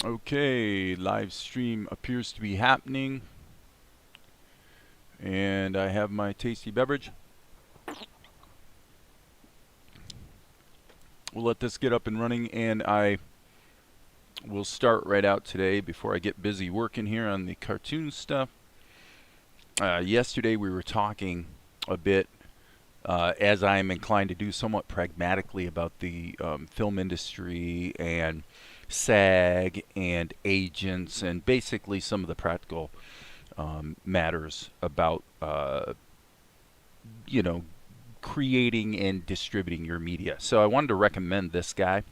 Okay, live stream appears to be happening, and I have my tasty beverage. We'll let this get up and running, and I will start right out today before I get busy working here on the cartoon stuff. Yesterday we were talking a bit, as I am inclined to do, somewhat pragmatically about the film industry and SAG and agents and basically some of the practical matters about creating and distributing your media. So I wanted to recommend this guy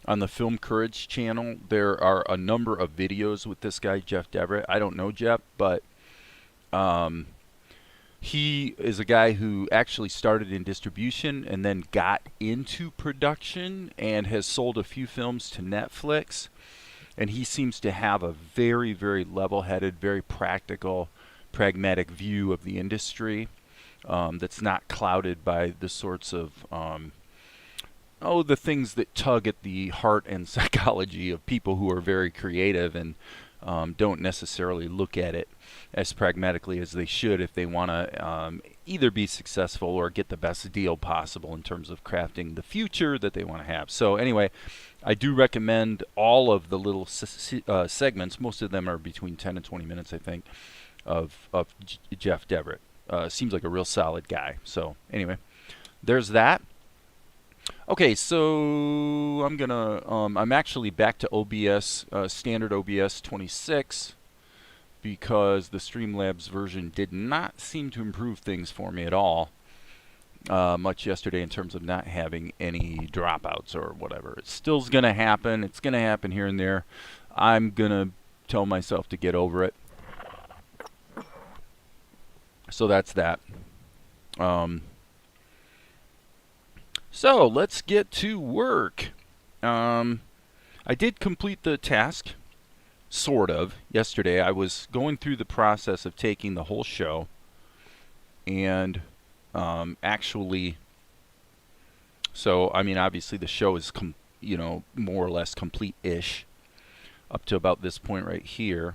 on the Film Courage channel. There are a number of videos with this guy, Jeff Deverett. I don't know Jeff, but he is a guy who actually started in distribution and then got into production and has sold a few films to Netflix. And he seems to have a very, very level-headed, very practical, pragmatic view of the industry that's not clouded by the sorts of, the things that tug at the heart and psychology of people who are very creative and don't necessarily look at it as pragmatically as they should if they want to either be successful or get the best deal possible in terms of crafting the future that they want to have. So anyway, I do recommend all of the little segments. Most of them are between 10 and 20 minutes, I think, of Jeff Deverett. Seems like a real solid guy. So anyway, there's that. Okay, so I'm actually back to OBS, standard OBS 26, because the Streamlabs version did not seem to improve things for me at all much yesterday in terms of not having any dropouts or whatever. It still's going to happen. It's going to happen here and there. I'm going to tell myself to get over it. So that's that. So let's get to work. I did complete the task, sort of, yesterday. I was going through the process of taking the whole show and actually, so I mean, obviously the show is more or less complete-ish up to about this point right here.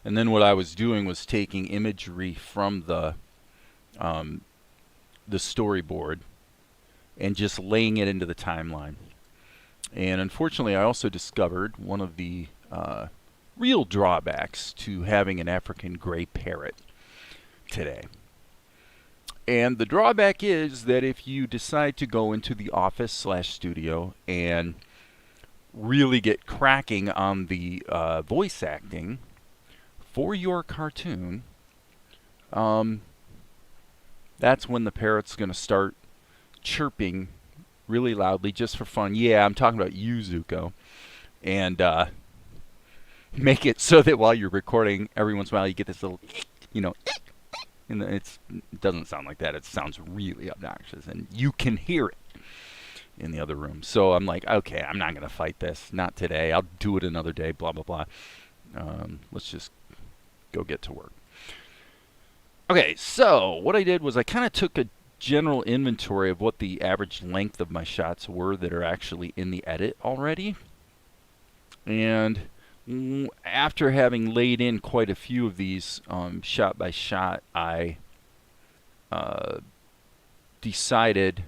And then what I was doing was taking imagery from the storyboard and just laying it into the timeline. And unfortunately, I also discovered one of the real drawbacks to having an African gray parrot today. And the drawback is that if you decide to go into the office/studio and really get cracking on the voice acting for your cartoon, that's when the parrot's going to start chirping really loudly just for fun. Yeah, I'm talking about you, Zuko. And make it so that while you're recording, every once in a while you get this little, and it doesn't sound like that. It sounds really obnoxious, and you can hear it in the other room. So I'm like, okay, I'm not going to fight this. Not today. I'll do it another day, blah, blah, blah. Let's just go get to work. Okay, so what I did was I kind of took a general inventory of what the average length of my shots were that are actually in the edit already. And after having laid in quite a few of these shot by shot, I decided,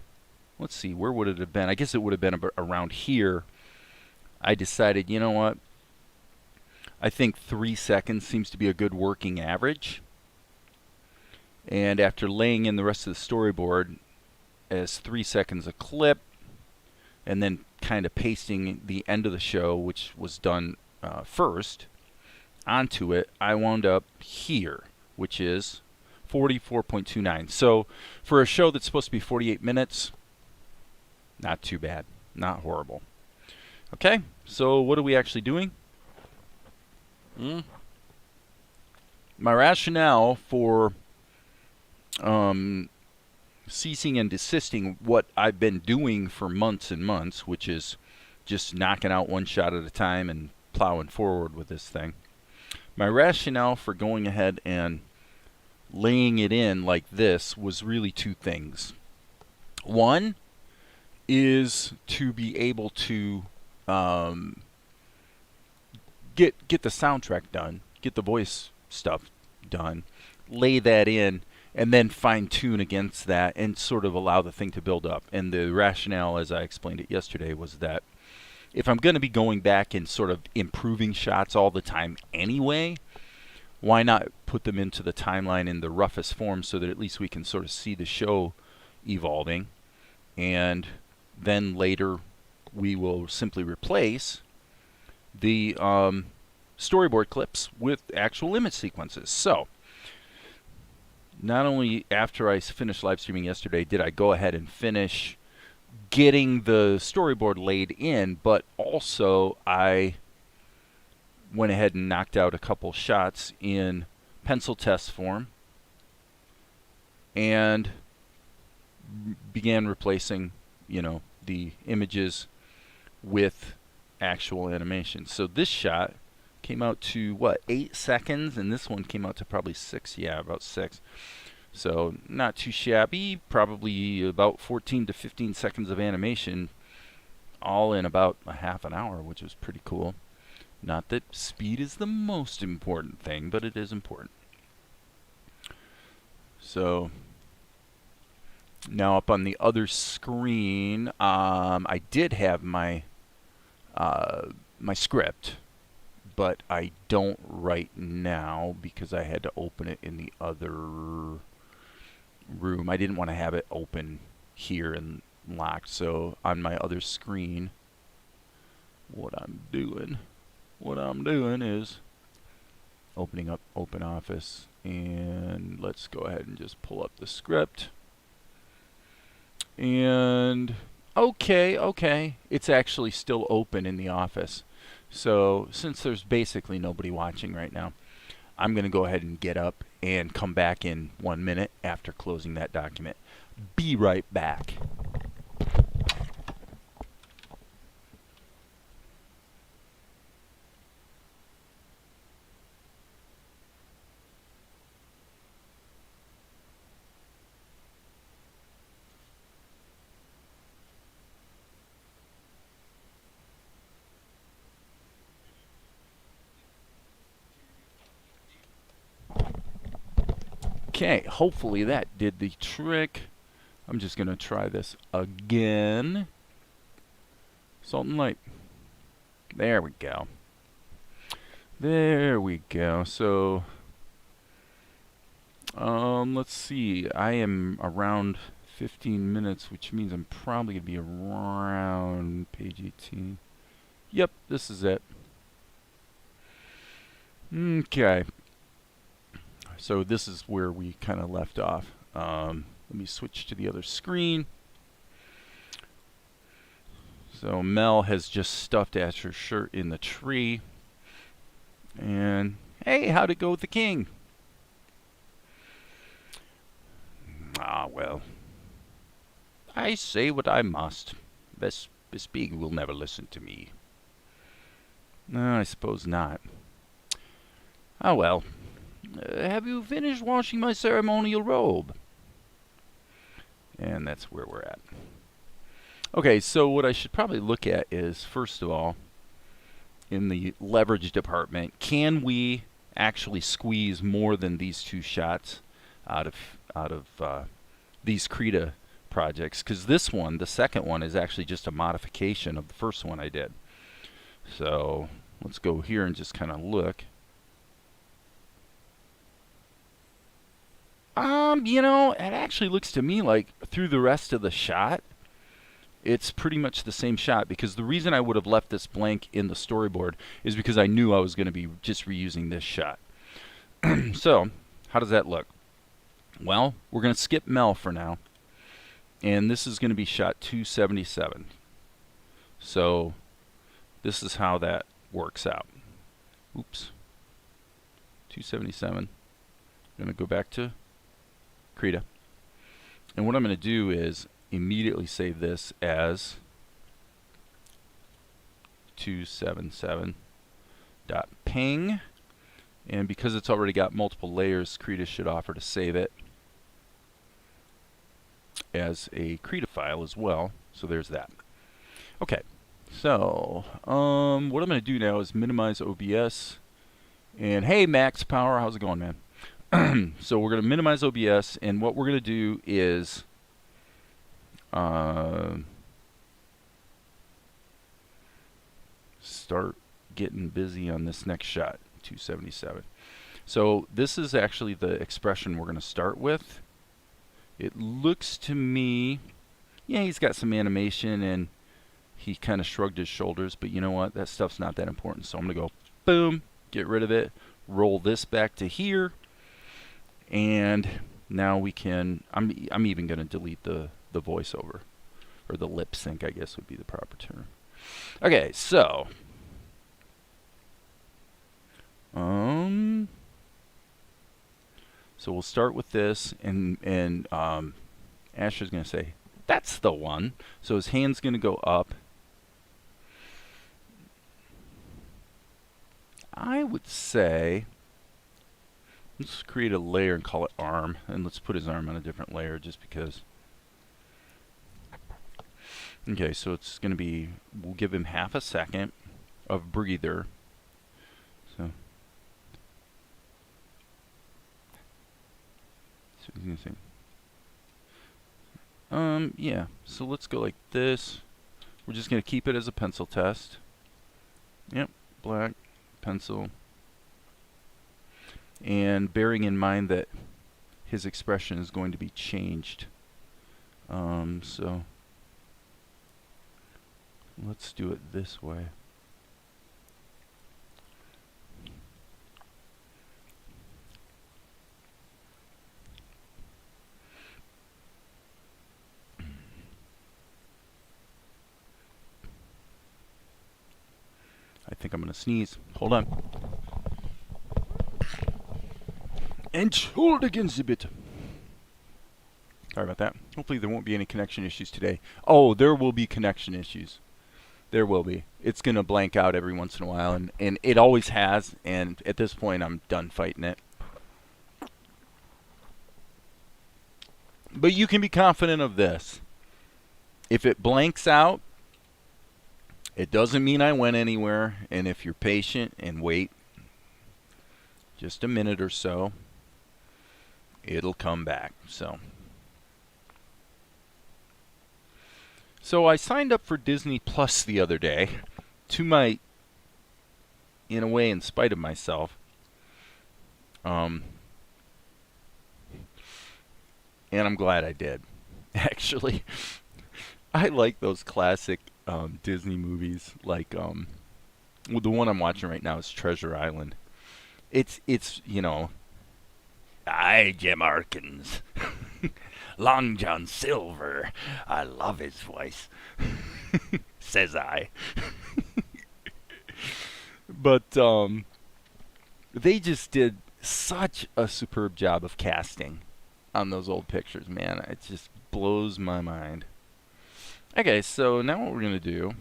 let's see, where would it have been? I guess it would have been around here. I decided, you know what? I think 3 seconds seems to be a good working average. And after laying in the rest of the storyboard as 3 seconds a clip, and then kind of pasting the end of the show, which was done first, onto it, I wound up here, which is 44.29. So for a show that's supposed to be 48 minutes, not too bad, not horrible. Okay, so what are we actually doing? My rationale for ceasing and desisting what I've been doing for months and months, which is just knocking out one shot at a time and plowing forward with this thing. My rationale for going ahead and laying it in like this was really two things. One is to be able to get the soundtrack done, get the voice stuff done, lay that in, and then fine tune against that and sort of allow the thing to build up. And the rationale, as I explained it yesterday, was that if I'm going to be going back and sort of improving shots all the time anyway, why not put them into the timeline in the roughest form so that at least we can sort of see the show evolving, and then later we will simply replace the storyboard clips with actual image sequences. So not only after I finished live streaming yesterday did I go ahead and finish getting the storyboard laid in, but also I went ahead and knocked out a couple shots in pencil test form and began replacing, you know, the images with actual animation. So this shot came out to what, 8 seconds, and this one came out to probably 6. Yeah, about 6. So not too shabby, probably about 14 to 15 seconds of animation, all in about a half an hour, which was pretty cool. Not that speed is the most important thing, but it is important. So now up on the other screen, I did have my my script, but I don't right now because I had to open it in the other room. I didn't want to have it open here and locked. So on my other screen, what I'm doing is opening up OpenOffice, and let's go ahead and just pull up the script. And okay, it's actually still open in the office. So since there's basically nobody watching right now, I'm going to go ahead and get up and come back in 1 minute after closing that document. Be right back. Okay, hopefully that did the trick. I'm just going to try this again. Salt and light. There we go. There we go. So, let's see. I am around 15 minutes, which means I'm probably going to be around page 18. Yep, this is it. Okay. So this is where we kind of left off. Let me switch to the other screen. So Mel has just stuffed Asher's shirt in the tree. And hey, how'd it go with the king? Ah, well. I say what I must. This pig will never listen to me. No, I suppose not. Oh well. Have you finished washing my ceremonial robe? And that's where we're at. Okay, so what I should probably look at is, first of all, in the leverage department, can we actually squeeze more than these 2 shots out of these Krita projects? Because this one, the second one, is actually just a modification of the first one I did. So let's go here and just kind of look. You know, it actually looks to me like through the rest of the shot, it's pretty much the same shot, because the reason I would have left this blank in the storyboard is because I knew I was going to be just reusing this shot. So, how does that look? Well, we're going to skip Mel for now, and this is going to be shot 277. So, this is how that works out. Oops. 277. I'm going to go back to Krita. And what I'm going to do is immediately save this as 277.ping. And because it's already got multiple layers, Krita should offer to save it as a Krita file as well. So there's that. Okay, So, what I'm going to do now is minimize OBS. And hey, Max Power, how's it going, man? So we're going to minimize OBS, and what we're going to do is start getting busy on this next shot, 277. So this is actually the expression we're going to start with. It looks to me, yeah, he's got some animation and he kind of shrugged his shoulders, but you know what? That stuff's not that important. So I'm going to go, boom, get rid of it, roll this back to here, and now we can, I'm even going to delete the voiceover, or the lip sync, I guess would be the proper term. Okay, so so we'll start with this, and Asher's going to say, that's the one. So his hand's going to go up. I would say, let's create a layer and call it arm, and let's put his arm on a different layer just because. Okay, so it's going to be, we'll give him half a second of breather. So he's going to say, yeah, so let's go like this. We're just going to keep it as a pencil test. Yep, black, pencil. And bearing in mind that his expression is going to be changed. So let's do it this way. I think I'm going to sneeze. Hold on. Entschuldigen Sie bitte. Sorry about that. Hopefully there won't be any connection issues today. Oh, there will be connection issues. There will be. It's going to blank out every once in a while, and it always has, and at this point I'm done fighting it. But you can be confident of this. If it blanks out, it doesn't mean I went anywhere, and if you're patient and wait just a minute or so, it'll come back. So I signed up for Disney Plus the other day, to my, in a way, in spite of myself. And I'm glad I did, actually. I like those classic Disney movies, like well, the one I'm watching right now is Treasure Island. It's you know, I, Jim Arkins, Long John Silver, I love his voice, says I. But they just did such a superb job of casting on those old pictures, man. It just blows my mind. Okay, so now what we're going to do,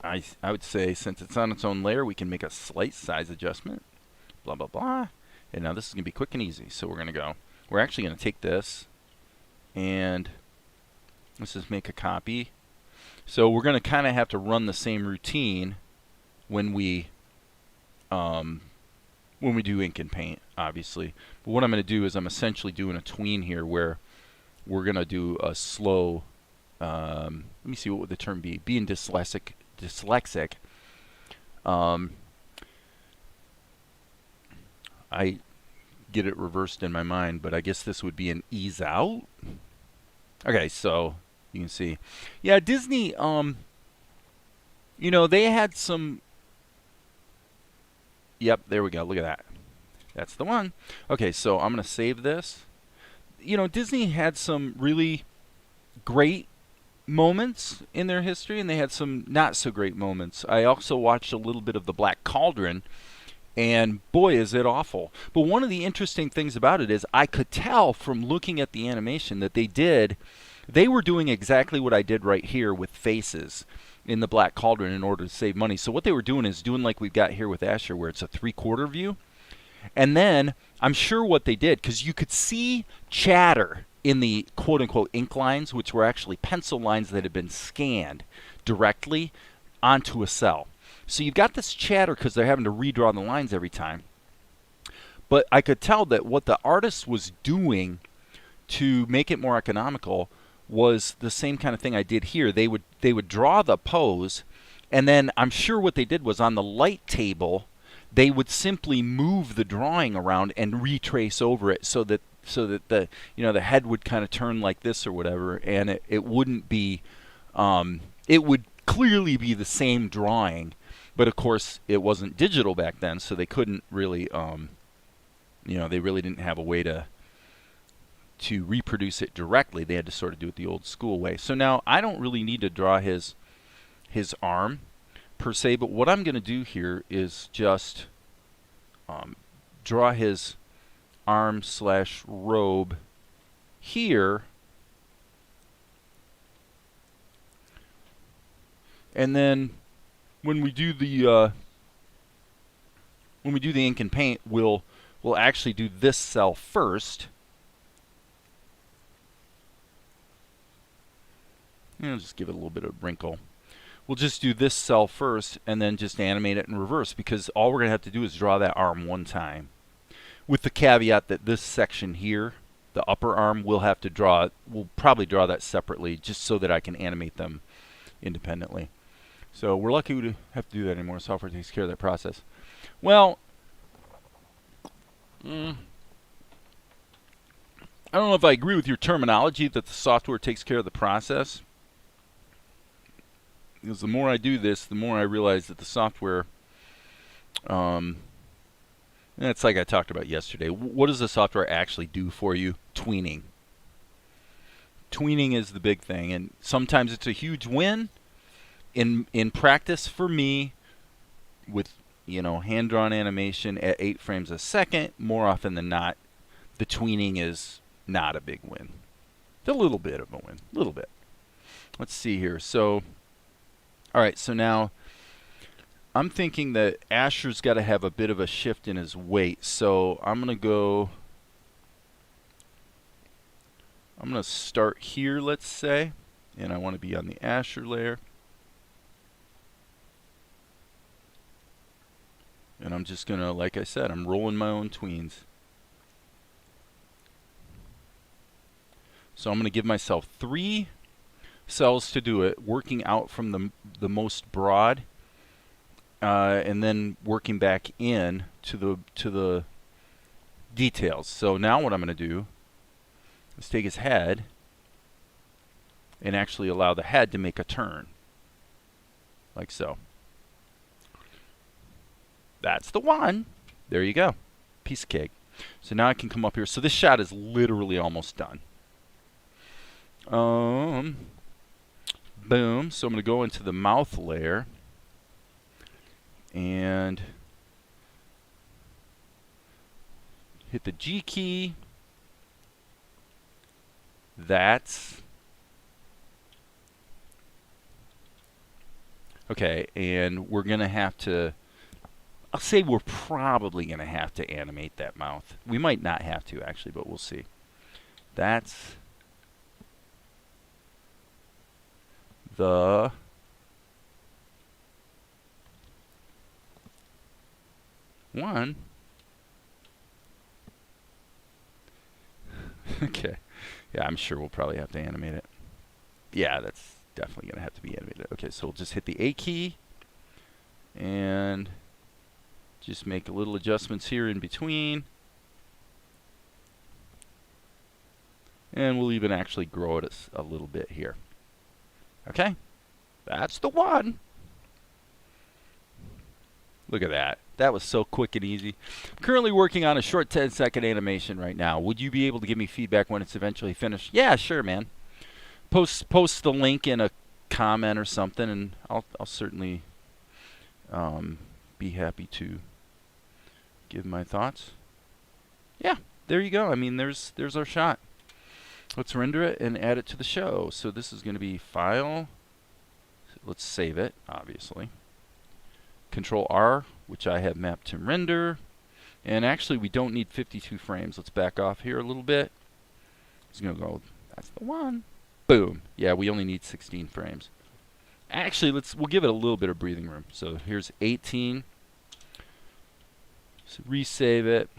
I would say, since it's on its own layer, we can make a slight size adjustment, blah, blah, blah. And now this is going to be quick and easy. So we're going to go, we're actually going to take this, and let's just make a copy. So we're going to kind of have to run the same routine when we do ink and paint, obviously. But what I'm going to do is I'm essentially doing a tween here where we're going to do a slow, let me see what would the term be. Being dyslexic, I get it reversed in my mind, but I guess this would be an ease out. Okay, so you can see. Yeah, Disney, you know, they had some. Yep, there we go. Look at that. That's the one. Okay, so I'm going to save this. You know, Disney had some really great moments in their history, and they had some not so great moments. I also watched a little bit of The Black Cauldron, and boy, is it awful. But one of the interesting things about it is I could tell from looking at the animation that they were doing exactly what I did right here with faces in The Black Cauldron in order to save money. So what they were doing is doing like we've got here with Asher, where it's a 3/4 view. And then I'm sure what they did, because you could see chatter in the quote-unquote ink lines, which were actually pencil lines that had been scanned directly onto a cell. So you've got this chatter because they're having to redraw the lines every time. But I could tell that what the artist was doing to make it more economical was the same kind of thing I did here. They would draw the pose, and then I'm sure what they did was on the light table, they would simply move the drawing around and retrace over it so that the the head would kind of turn like this or whatever, and it wouldn't be it would clearly be the same drawing, but of course it wasn't digital back then, so they couldn't really they really didn't have a way to reproduce it directly. They had to sort of do it the old school way. So now I don't really need to draw his arm per se, but what I'm going to do here is just draw his arm / robe here, and then when we do the ink and paint, we'll actually do this cell first. I'll just give it a little bit of wrinkle. We'll just do this cell first and then just animate it in reverse, because all we're going to have to do is draw that arm one time. With the caveat that this section here, the upper arm, we'll probably draw that separately just so that I can animate them independently. So we're lucky we don't have to do that anymore. Software takes care of that process. Well, I don't know if I agree with your terminology that the software takes care of the process. Because the more I do this, the more I realize that the software, it's like I talked about yesterday. What does the software actually do for you? Tweening. Tweening is the big thing, and sometimes it's a huge win. In practice for me, with hand-drawn animation at 8 frames a second, more often than not, the tweening is not a big win. It's a little bit of a win, a little bit. Let's see here. So, all right. So now, I'm thinking that Asher's got to have a bit of a shift in his weight. So I'm gonna start here, let's say, and I want to be on the Asher layer. And I'm just going to, like I said, I'm rolling my own tweens. So I'm going to give myself 3 cells to do it, working out from the most broad, and then working back in to the details. So now what I'm going to do is take his head and actually allow the head to make a turn, like so. That's the one. There you go. Piece of cake. So now I can come up here. So this shot is literally almost done. Boom. So I'm going to go into the mouth layer and hit the G key. That's okay. And we're going to have to, I'll say we're probably going to have to animate that mouth. We might not have to, actually, but we'll see. That's the one. Okay. Yeah, I'm sure we'll probably have to animate it. Yeah, that's definitely going to have to be animated. Okay, so we'll just hit the A key and just make a little adjustments here in between. And we'll even actually grow it a little bit here. Okay? That's the one. Look at that. That was so quick and easy. I'm currently working on a short 10-second animation right now. Would you be able to give me feedback when it's eventually finished? Yeah, sure, man. Post the link in a comment or something, and I'll certainly be happy to give my thoughts. Yeah, there you go. I mean, there's our shot. Let's render it and add it to the show. So this is going to be File. Let's save it, obviously. Control R, which I have mapped to render. And actually, we don't need 52 frames. Let's back off here a little bit. It's going to go, that's the one. Boom. Yeah, we only need 16 frames. Actually, we'll give it a little bit of breathing room. So here's 18. So resave it.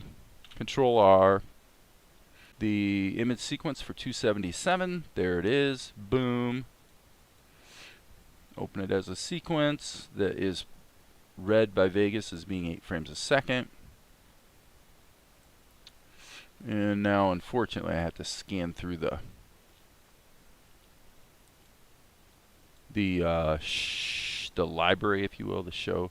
Control R. The image sequence for 277. There it is. Boom. Open it as a sequence that is read by Vegas as being 8 frames a second. And now, unfortunately, I have to scan through the library, if you will, the show.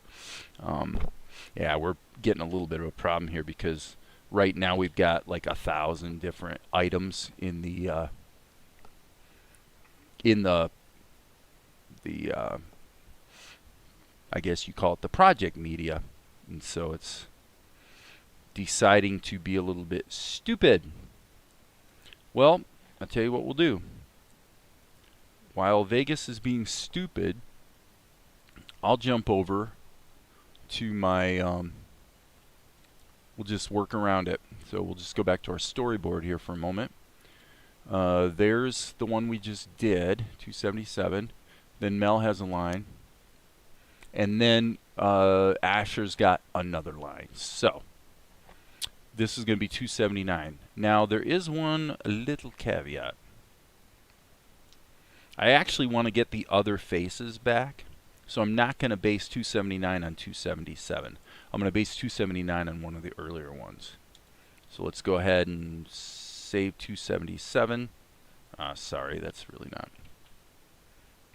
Yeah, we're getting a little bit of a problem here because right now we've got like 1,000 different items in the I guess you call it the project media, and so it's deciding to be a little bit stupid. Well, I'll tell you what we'll do. While Vegas is being stupid, I'll jump over to my we'll just work around it. So we'll just go back to our storyboard here for a moment. There's the one we just did, 277. Then Mel has a line. And then Asher's got another line. So this is going to be 279. Now there is one little caveat. I actually want to get the other faces back. So I'm not going to base 279 on 277. I'm going to base 279 on one of the earlier ones. So let's go ahead and save 277. Sorry, that's really not.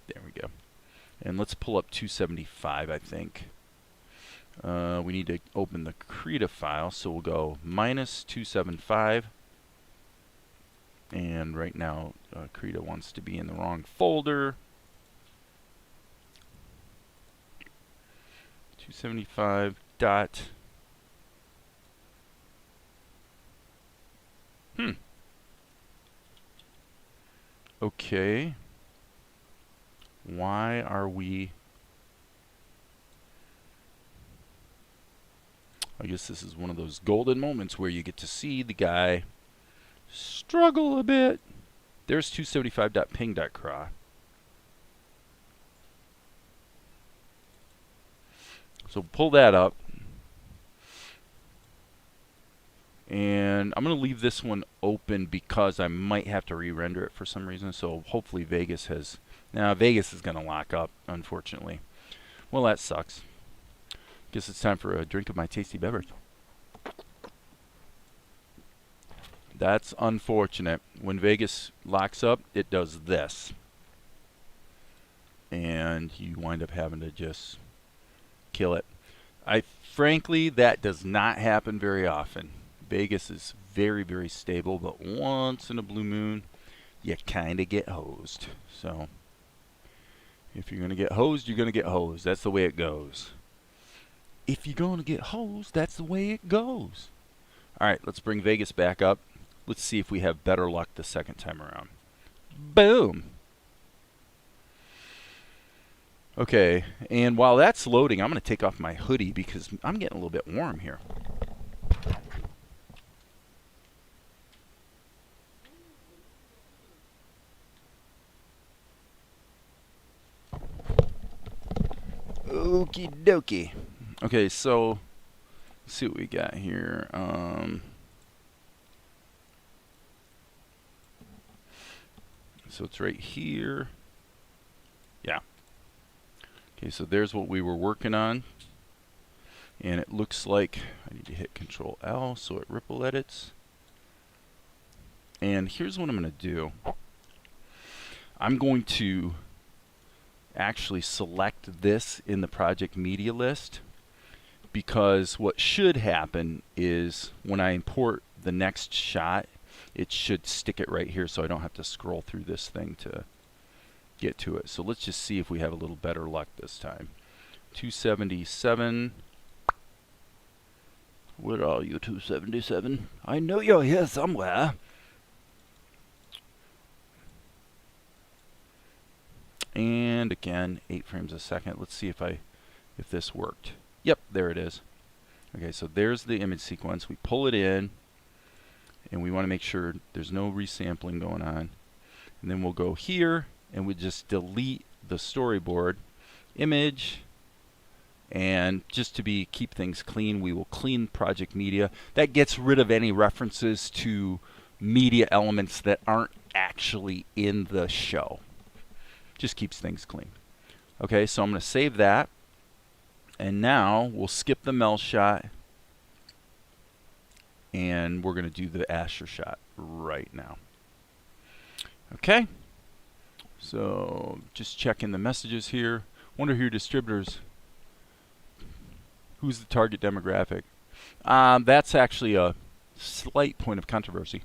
There we go. And let's pull up 275, I think. We need to open the Krita file, so we'll go minus 275. And right now, Krita wants to be in the wrong folder. 275 dot. Okay. Why are we... I guess this is one of those golden moments where you get to see the guy struggle a bit. There's 275.ping.cra. So pull that up. And I'm going to leave this one open because I might have to re-render it for some reason. So hopefully Vegas has... Now Vegas is going to lock up, unfortunately. Well, that sucks. Guess it's time for a drink of my tasty beverage. That's unfortunate. When Vegas locks up, it does this. And you wind up having to just kill it. Frankly, that does not happen very often. Vegas is very, very stable, but once in a blue moon, you kind of get hosed. So, if you're going to get hosed, you're going to get hosed. That's the way it goes. If you're going to get hosed, that's the way it goes. All right, let's bring Vegas back up. Let's see if we have better luck the second time around. Boom. Okay, and while that's loading, I'm going to take off my hoodie because I'm getting a little bit warm here. Okie dokie. Okay, so let's see what we got here. So it's right here. Yeah. Okay, so there's what we were working on. And it looks like I need to hit Control L so it ripple edits. And here's what I'm going to do. I'm going to actually select this in the project media list, because what should happen is when I import the next shot, it should stick it right here so I don't have to scroll through this thing to get to it. So let's just see if we have a little better luck this time. 277. Where are you, 277? I know you're here somewhere. And again, 8 frames a second. Let's see if this worked. Yep, there it is. Okay, so there's the image sequence. We pull it in, and we want to make sure there's no resampling going on. And then we'll go here and we just delete the storyboard image. And just to keep things clean, we will clean project media. That gets rid of any references to media elements that aren't actually in the show. Just keeps things clean. Okay, so I'm going to save that. And now we'll skip the Mel shot. And we're going to do the Asher shot right now. Okay. So just checking the messages here. Wonder who your distributors. Who's the target demographic? That's actually a slight point of controversy.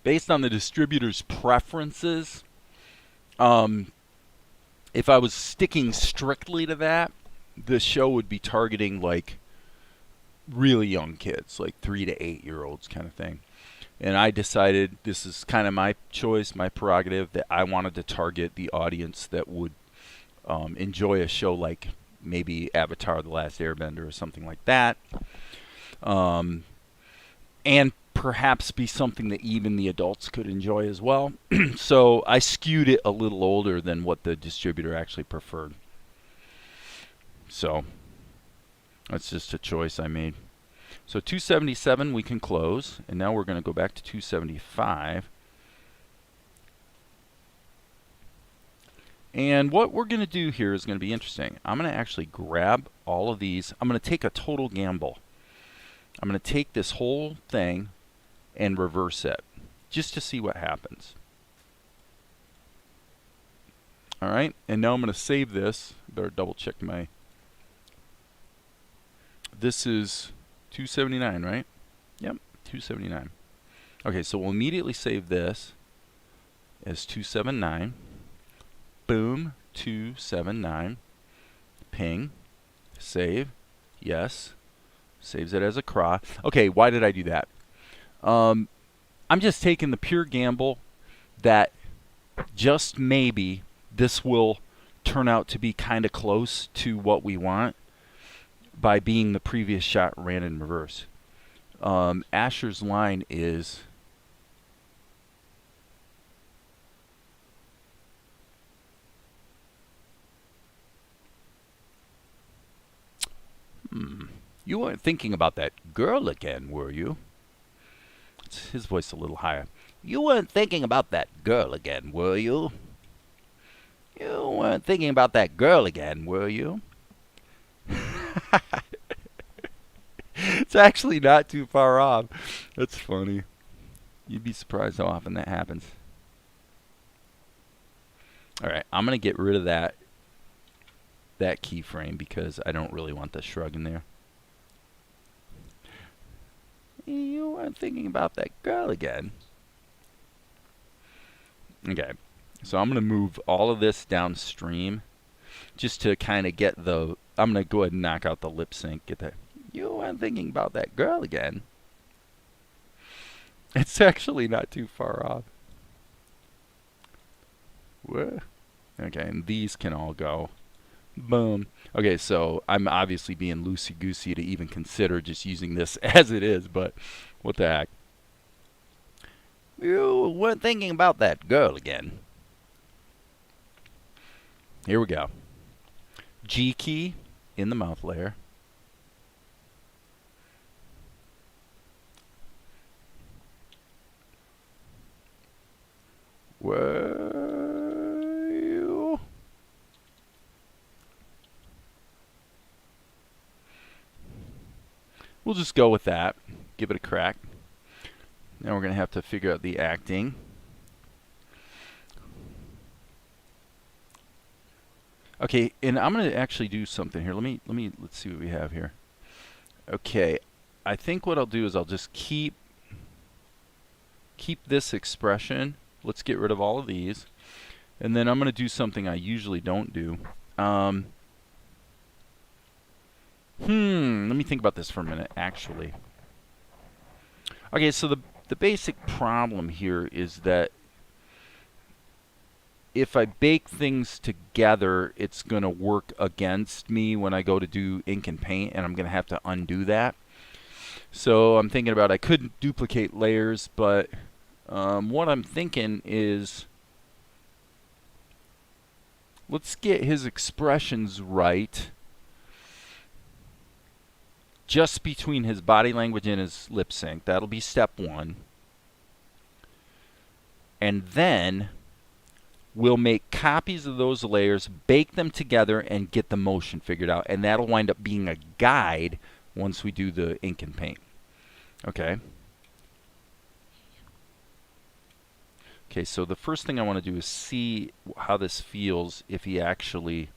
Based on the distributor's preferences, if I was sticking strictly to that, the show would be targeting like really young kids, like 3 to 8 year olds kind of thing. And I decided, this is kind of my choice, my prerogative, that I wanted to target the audience that would enjoy a show like maybe Avatar: The Last Airbender or something like that. And perhaps be something that even the adults could enjoy as well. So I skewed it a little older than what the distributor actually preferred. So that's just a choice I made. So 277 we can close, and now we're going to go back to 275. And what we're going to do here is going to be interesting. I'm going to actually grab all of these. I'm going to take a total gamble. I'm going to take this whole thing and reverse it just to see what happens. All right, and now I'm going to save this. Better double check my. This is 279, right? Yep, 279. Okay, so we'll immediately save this as 279. Boom, 279. Ping. Save. Yes. Saves it as a CRA. Okay, why did I do that? I'm just taking the pure gamble that just maybe this will turn out to be kind of close to what we want by being the previous shot ran in reverse. Asher's line is you weren't thinking about that girl again, were you? It's his voice a little higher. You weren't thinking about that girl again, were you? You weren't thinking about that girl again, were you? It's actually not too far off. That's funny. You'd be surprised how often that happens. All right, I'm going to get rid of that keyframe because I don't really want the shrug in there. You weren't thinking about that girl again. Okay, so I'm going to move all of this downstream just to kind of get the... I'm going to go ahead and knock out the lip sync. Get that. You weren't thinking about that girl again. It's actually not too far off. What? Okay, and these can all go. Boom. Okay, so I'm obviously being loosey-goosey to even consider just using this as it is, but what the heck. You weren't thinking about that girl again. Here we go. G key in the mouth layer. Were you? We'll just go with that. Give it a crack. Now we're going to have to figure out the acting. Okay, and I'm going to actually do something here. Let's see what we have here. Okay, I think what I'll do is I'll just keep this expression. Let's get rid of all of these. And then I'm going to do something I usually don't do. Let me think about this for a minute, actually. Okay, so the basic problem here is that if I bake things together, it's going to work against me when I go to do ink and paint, and I'm going to have to undo that. So I'm thinking about, I could duplicate layers, but what I'm thinking is, let's get his expressions right just between his body language and his lip sync. That'll be step one. And then we'll make copies of those layers, bake them together, and get the motion figured out. And that'll wind up being a guide once we do the ink and paint. Okay. Okay, so the first thing I want to do is see how this feels if he actually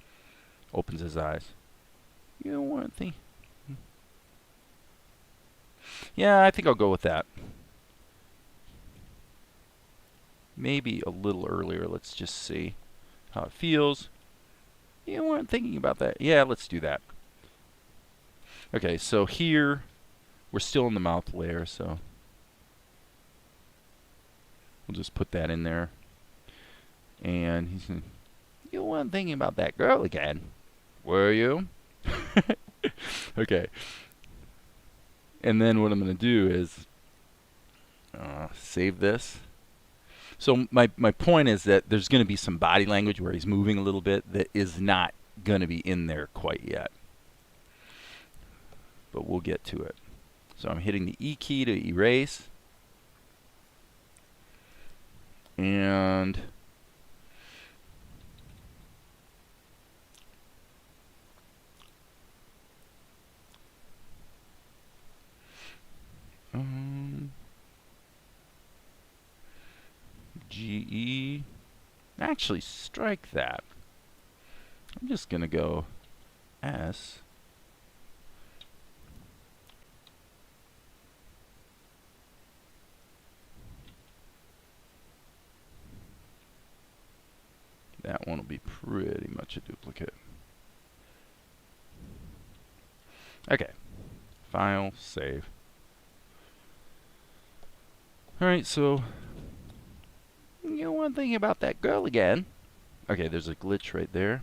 opens his eyes. You know what? Yeah, I think I'll go with that. Maybe a little earlier. Let's just see how it feels. You weren't thinking about that. Yeah, let's do that. Okay, so here we're still in the mouth layer, so we'll just put that in there. And he's saying, you weren't thinking about that girl again, were you? Okay. And then what I'm going to do is save this. So my point is that there's going to be some body language where he's moving a little bit that is not going to be in there quite yet. But we'll get to it. So I'm hitting the E key to erase. And GE. Actually, strike that. I'm just going to go S. That one will be pretty much a duplicate. Okay. File, save. Alright, so you know one thing about that girl again. Okay, there's a glitch right there.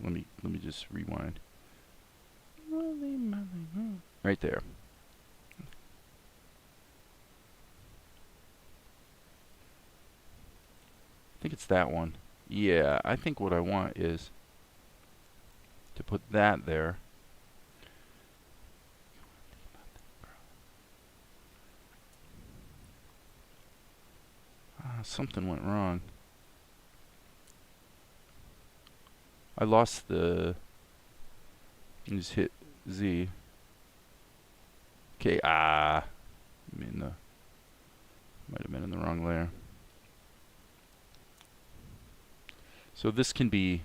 Let me just rewind. Right there. I think it's that one. Yeah, I think what I want is to put that there. Something went wrong. I lost the... Just hit Z. Okay, might have been in the wrong layer. So this can be...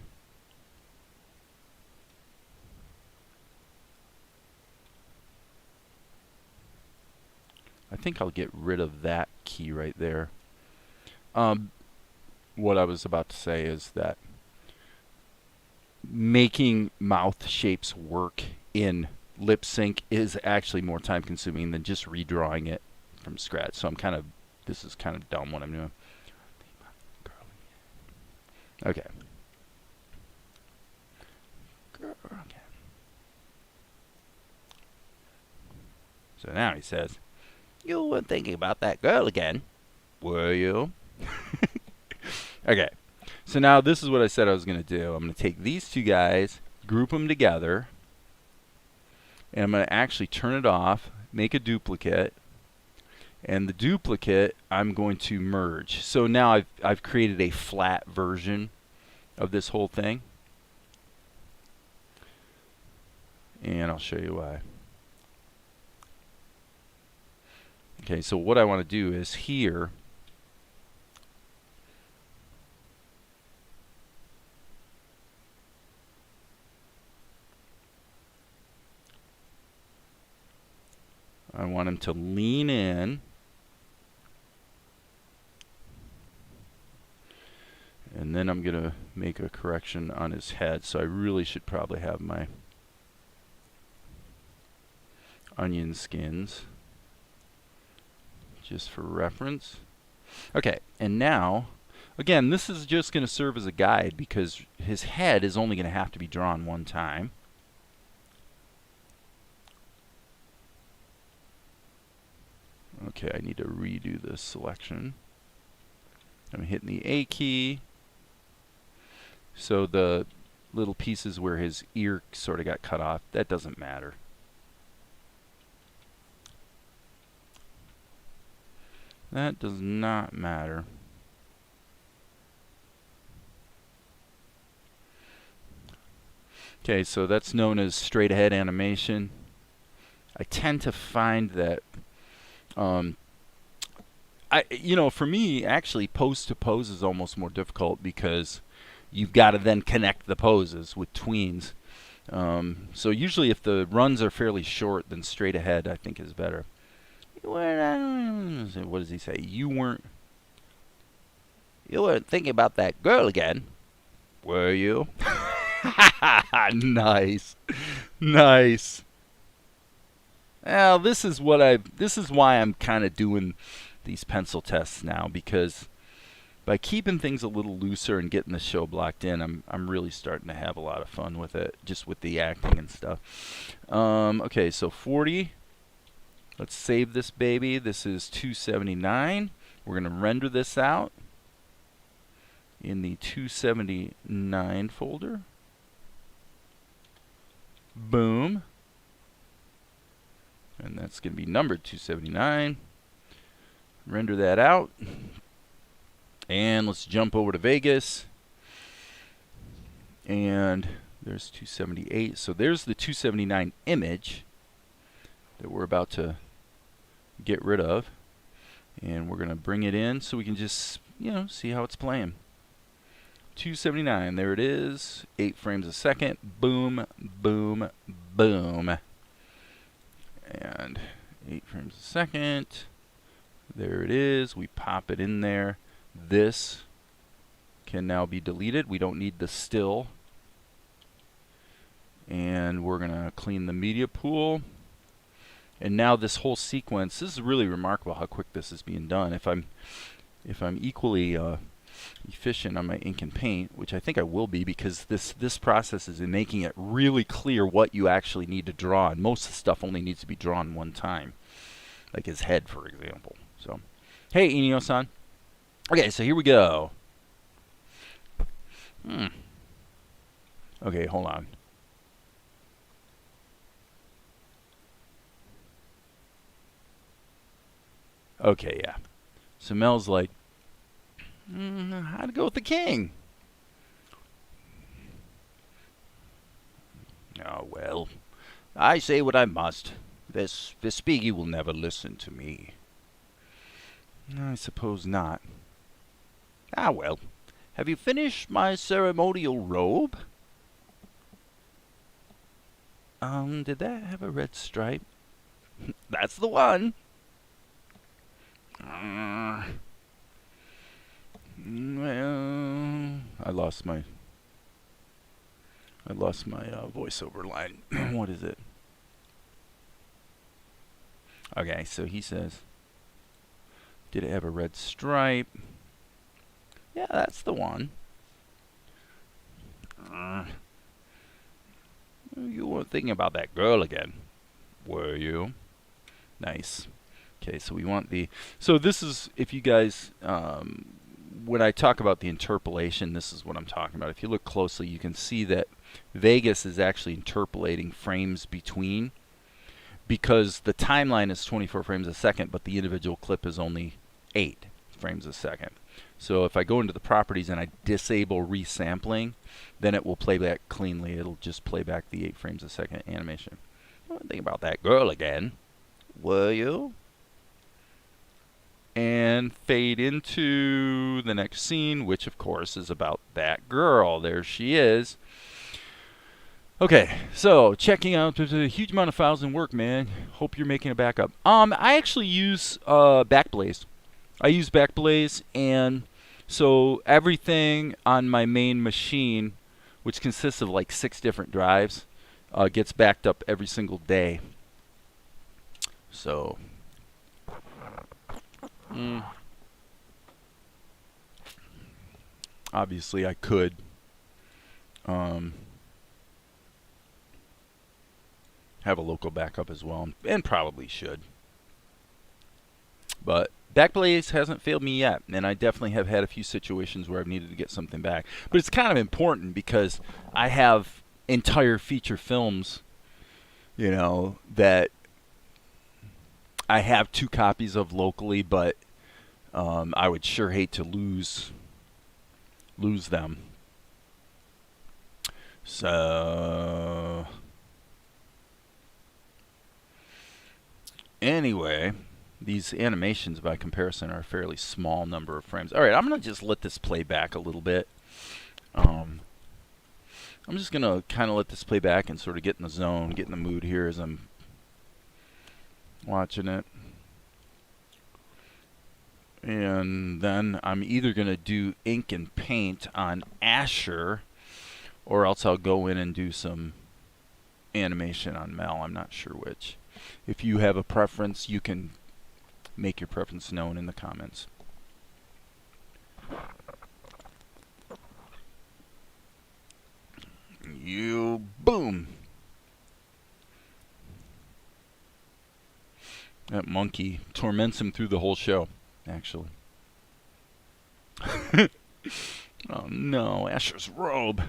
I think I'll get rid of that key right there. What I was about to say is that making mouth shapes work in lip sync is actually more time consuming than just redrawing it from scratch. So this is kind of dumb what I'm doing. Okay. So now he says, you weren't thinking about that girl again, were you? Okay. So now this is what I said I was going to do. I'm going to take these two guys, group them together, and I'm going to actually turn it off, make a duplicate, and the duplicate I'm going to merge. So now I've created a flat version of this whole thing, and I'll show you why. Okay, so what I want to do is here, I want him to lean in, and then I'm going to make a correction on his head. So I really should probably have my onion skins just for reference. Okay, and now, again, this is just going to serve as a guide because his head is only going to have to be drawn one time. Okay, I need to redo this selection. I'm hitting the A key. So the little pieces where his ear sort of got cut off, that doesn't matter. That does not matter. Okay, so that's known as straight ahead animation. I tend to find that for me, actually, pose to pose is almost more difficult because you've got to then connect the poses with tweens. So usually if the runs are fairly short, then straight ahead I think is better. What does he say? You weren't thinking about that girl again, were you? Nice. Nice. Well, this is why I'm kind of doing these pencil tests now, because by keeping things a little looser and getting the show blocked in, I'm really starting to have a lot of fun with it, just with the acting and stuff. Okay, so 40. Let's save this baby. This is 279. We're going to render this out in the 279 folder. Boom. And that's going to be numbered 279. Render that out. And let's jump over to Vegas. And there's 278. So there's the 279 image that we're about to get rid of. And we're going to bring it in so we can just, see how it's playing. 279, there it is. 8 frames a second. Boom, boom, boom. And 8 frames a second. There it is. We pop it in there. This can now be deleted. We don't need the still. And we're going to clean the media pool. And now this whole sequence, this is really remarkable how quick this is being done. If I'm equally efficient on my ink and paint, which I think I will be, because this process is in making it really clear what you actually need to draw, and most of the stuff only needs to be drawn one time, like his head, for example. So, hey, Inio-san. Okay, so here we go. Okay, hold on. Okay, yeah. So Mel's like, how to go with the king? Oh, well, I say what I must. Vespigi will never listen to me. I suppose not. Ah, well. Have you finished my ceremonial robe? Did that have a red stripe? That's the one. Well, I lost my voiceover line. What is it? Okay, so he says, did it have a red stripe? Yeah, that's the one. You weren't thinking about that girl again, were you? Nice. Okay, so we want the... So this is, if you guys... when I talk about the interpolation, this is what I'm talking about. If you look closely, you can see that Vegas is actually interpolating frames between, because the timeline is 24 frames a second, but the individual clip is only 8 frames a second. So if I go into the properties and I disable resampling, then it will play back cleanly. It'll just play back the 8 frames a second animation. Think about that girl again, were you? And fade into the next scene, which of course is about that girl. There she is. Okay, so checking out. There's a huge amount of files in work, man. Hope you're making a backup. I actually use Backblaze. I use Backblaze, and so everything on my main machine, which consists of like 6 different drives, gets backed up every single day. So. Obviously, I could um, have a local backup as well, and probably should. But Backblaze hasn't failed me yet, and I definitely have had a few situations where I've needed to get something back. But it's kind of important because I have entire feature films, that I have 2 copies of locally, but I would sure hate to lose them. So anyway, these animations by comparison are a fairly small number of frames. All right, I'm going to just let this play back a little bit. I'm just going to kind of let this play back and sort of get in the zone, get in the mood here as I'm watching it. And then I'm either going to do ink and paint on Asher, or else I'll go in and do some animation on Mel. I'm not sure which. If you have a preference, you can make your preference known in the comments. You boom. That monkey torments him through the whole show, actually. Oh no, Asher's robe.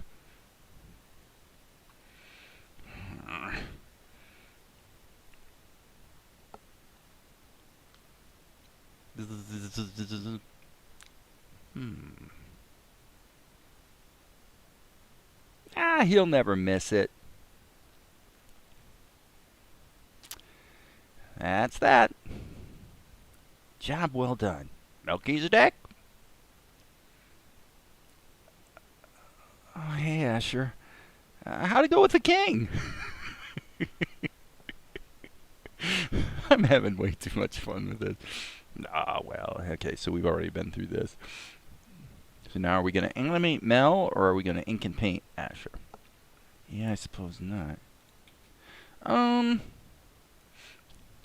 He'll never miss it. That's that. Job well done. Melchizedek? Oh, hey, Asher. How'd it go with the king? I'm having way too much fun with this. Well, okay, so we've already been through this. So now are we going to animate Mel, or are we going to ink and paint Asher? Yeah, I suppose not.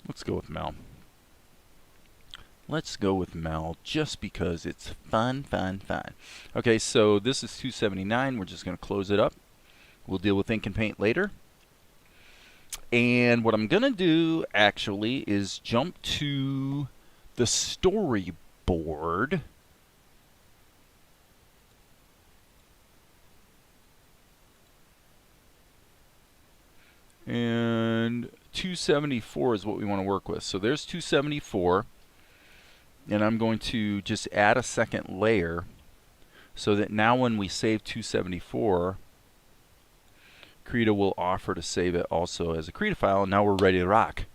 Let's go with Mel. Let's go with Mel just because it's fun. Okay, so this is 279. We're just going to close it up. We'll deal with ink and paint later. And what I'm going to do, actually, is jump to the storyboard. And 274 is what we want to work with. So there's 274. And I'm going to just add a second layer so that now when we save 274, Krita will offer to save it also as a Krita file, and now we're ready to rock.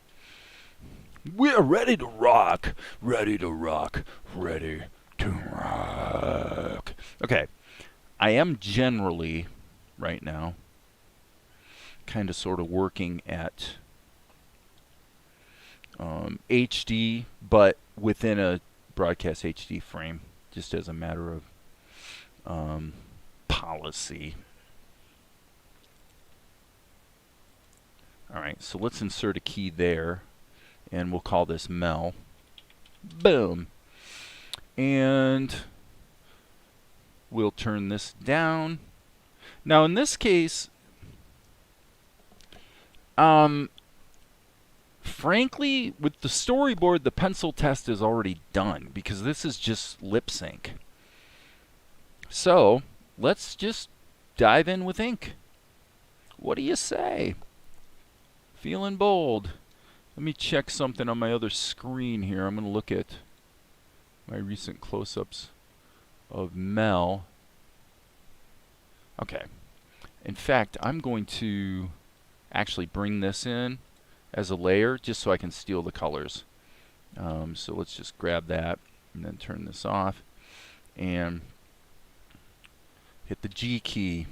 We're ready to rock. Ready to rock. Ready to rock. Okay. I am generally, right now, kind of sort of working at HD, but within a broadcast HD frame, just as a matter of policy. Alright, so let's insert a key there, and we'll call this Mel. Boom. And we'll turn this down. Now in this case, frankly, with the storyboard, the pencil test is already done because this is just lip sync. So let's just dive in with ink. What do you say? Feeling bold. Let me check something on my other screen here. I'm going to look at my recent close-ups of Mel. Okay. In fact, I'm going to actually bring this in as a layer just so I can steal the colors. So let's just grab that and then turn this off and hit the G key.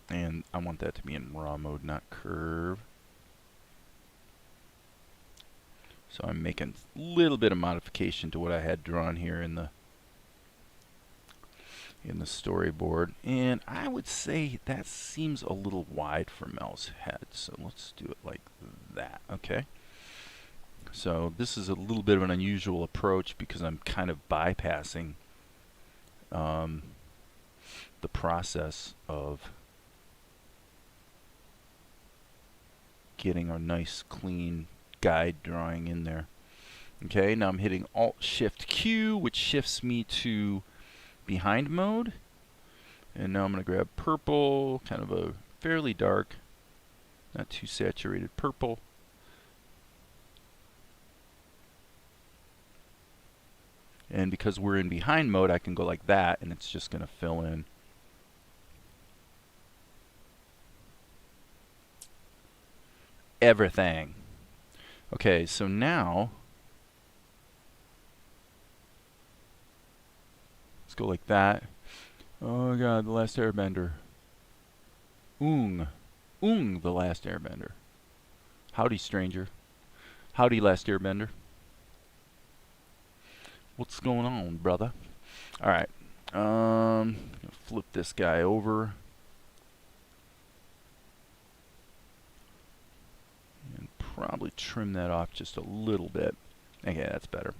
And I want that to be in raw mode, not curve. So I'm making a little bit of modification to what I had drawn here in the storyboard. And I would say that seems a little wide for Mel's head. So let's do it like that. Okay. So this is a little bit of an unusual approach because I'm kind of bypassing the process of getting a nice clean guide drawing in there. Okay, now I'm hitting Alt-Shift-Q, which shifts me to behind mode. And now I'm going to grab purple, kind of a fairly dark, not too saturated purple. And because we're in behind mode, I can go like that, and it's just going to fill in. Everything. Okay, so now let's go like that. Oh god, The Last Airbender. Oong, The Last Airbender. Howdy, stranger. Howdy, Last Airbender. What's going on, brother? Alright. Flip this guy over. And probably trim that off just a little bit. Okay, that's better.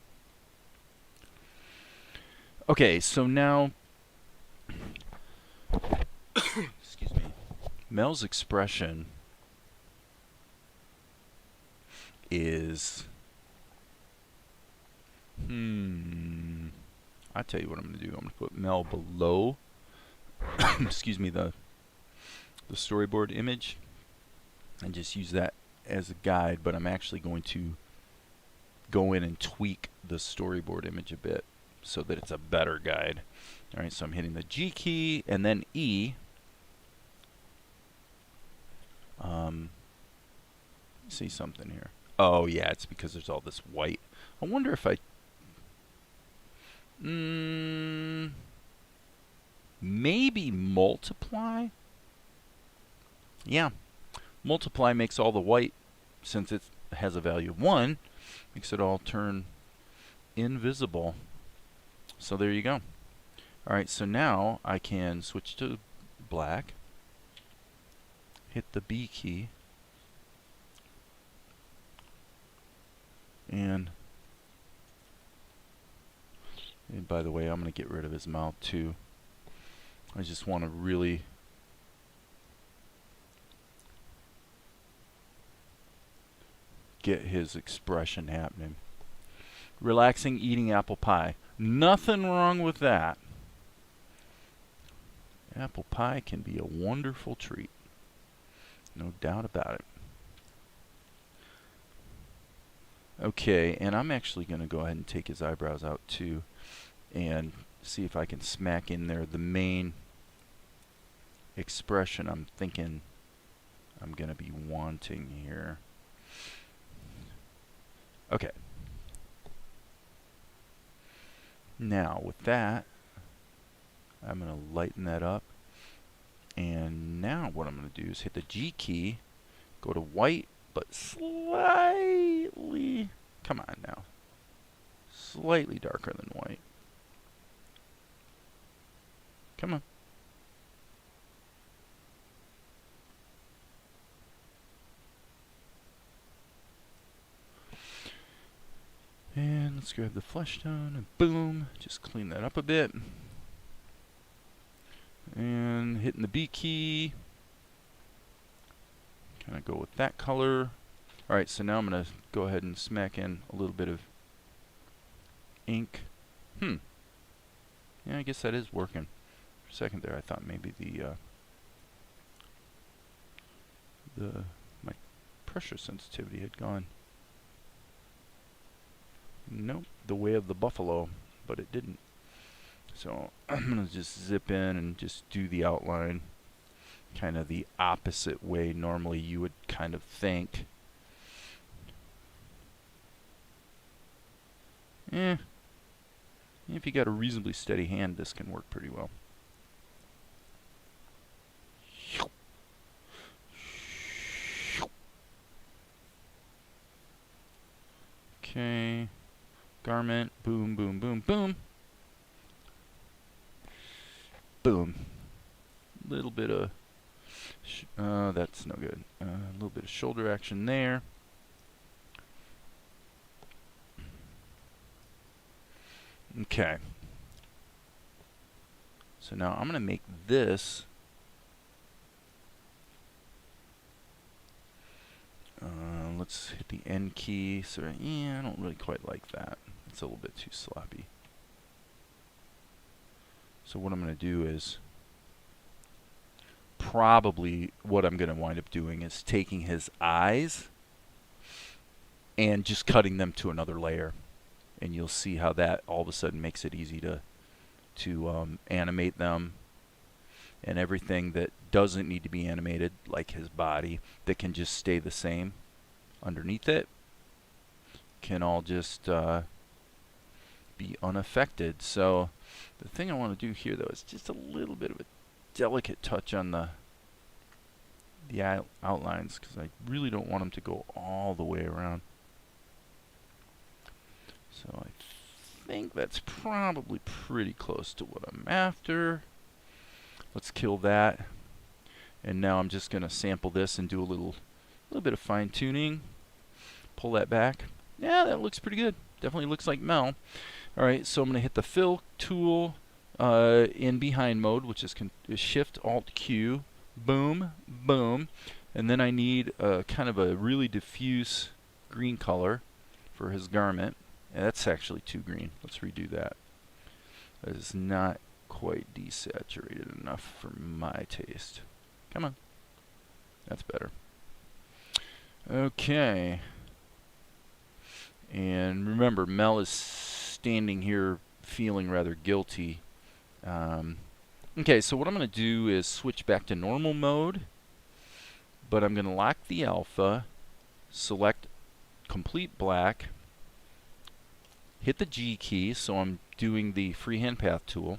Okay, so now excuse me. Mel's expression is I tell you what I'm going to do. I'm going to put Mel below excuse me, the storyboard image, and just use that as a guide, but I'm actually going to go in and tweak the storyboard image a bit so that it's a better guide. Alright, so I'm hitting the G key and then E. See something here. Oh yeah, it's because there's all this white. I wonder if I maybe multiply? Yeah. Multiply makes all the white, since it has a value of 1, makes it all turn invisible. So there you go. Alright, so now I can switch to black, hit the B key, and by the way, I'm going to get rid of his mouth too. I just want to really get his expression happening. Relaxing, eating apple pie. Nothing wrong with that. Apple pie can be a wonderful treat. No doubt about it. Okay, and I'm actually going to go ahead and take his eyebrows out too and see if I can smack in there the main expression I'm thinking I'm going to be wanting here. Okay. Now with that, I'm going to lighten that up, and now what I'm going to do is hit the G key, go to white, but slightly, come on now, slightly darker than white. Come on. And let's grab the flesh tone and boom, just clean that up a bit. And hitting the B key, kind of go with that color. Alright, so now I'm going to go ahead and smack in a little bit of ink. Yeah, I guess that is working. For a second there I thought maybe my pressure sensitivity had gone. Nope, the way of the buffalo, but it didn't. So I'm going to just zip in and just do the outline kind of the opposite way normally you would kind of think. If you got a reasonably steady hand, this can work pretty well. Okay, garment, boom, boom, boom, boom. Boom. Little bit of, that's no good. A little bit of shoulder action there. Okay. So now I'm going to make this let's hit the N key. So yeah, I don't really quite like that. It's a little bit too sloppy. So what I'm going to do is probably what I'm going to wind up doing is taking his eyes and just cutting them to another layer. And you'll see how that all of a sudden makes it easy to animate them, and everything that doesn't need to be animated, like his body, that can just stay the same underneath it, can all just be unaffected. So the thing I want to do here, though, is just a little bit of a delicate touch on the outlines, because I really don't want them to go all the way around. So I think that's probably pretty close to what I'm after. Let's kill that. And now I'm just going to sample this and do a little bit of fine tuning. Pull that back. Yeah, that looks pretty good. Definitely looks like Mel. Alright, so I'm going to hit the fill tool in behind mode, which is Shift Alt Q. Boom, boom. And then I need kind of a really diffuse green color for his garment. Yeah, that's actually too green. Let's redo that. That is not quite desaturated enough for my taste. Come on. That's better. Okay. And remember, Mel is standing here feeling rather guilty. Okay, so what I'm going to do is switch back to normal mode, but I'm going to lock the alpha, select complete black, hit the G key, so I'm doing the freehand path tool,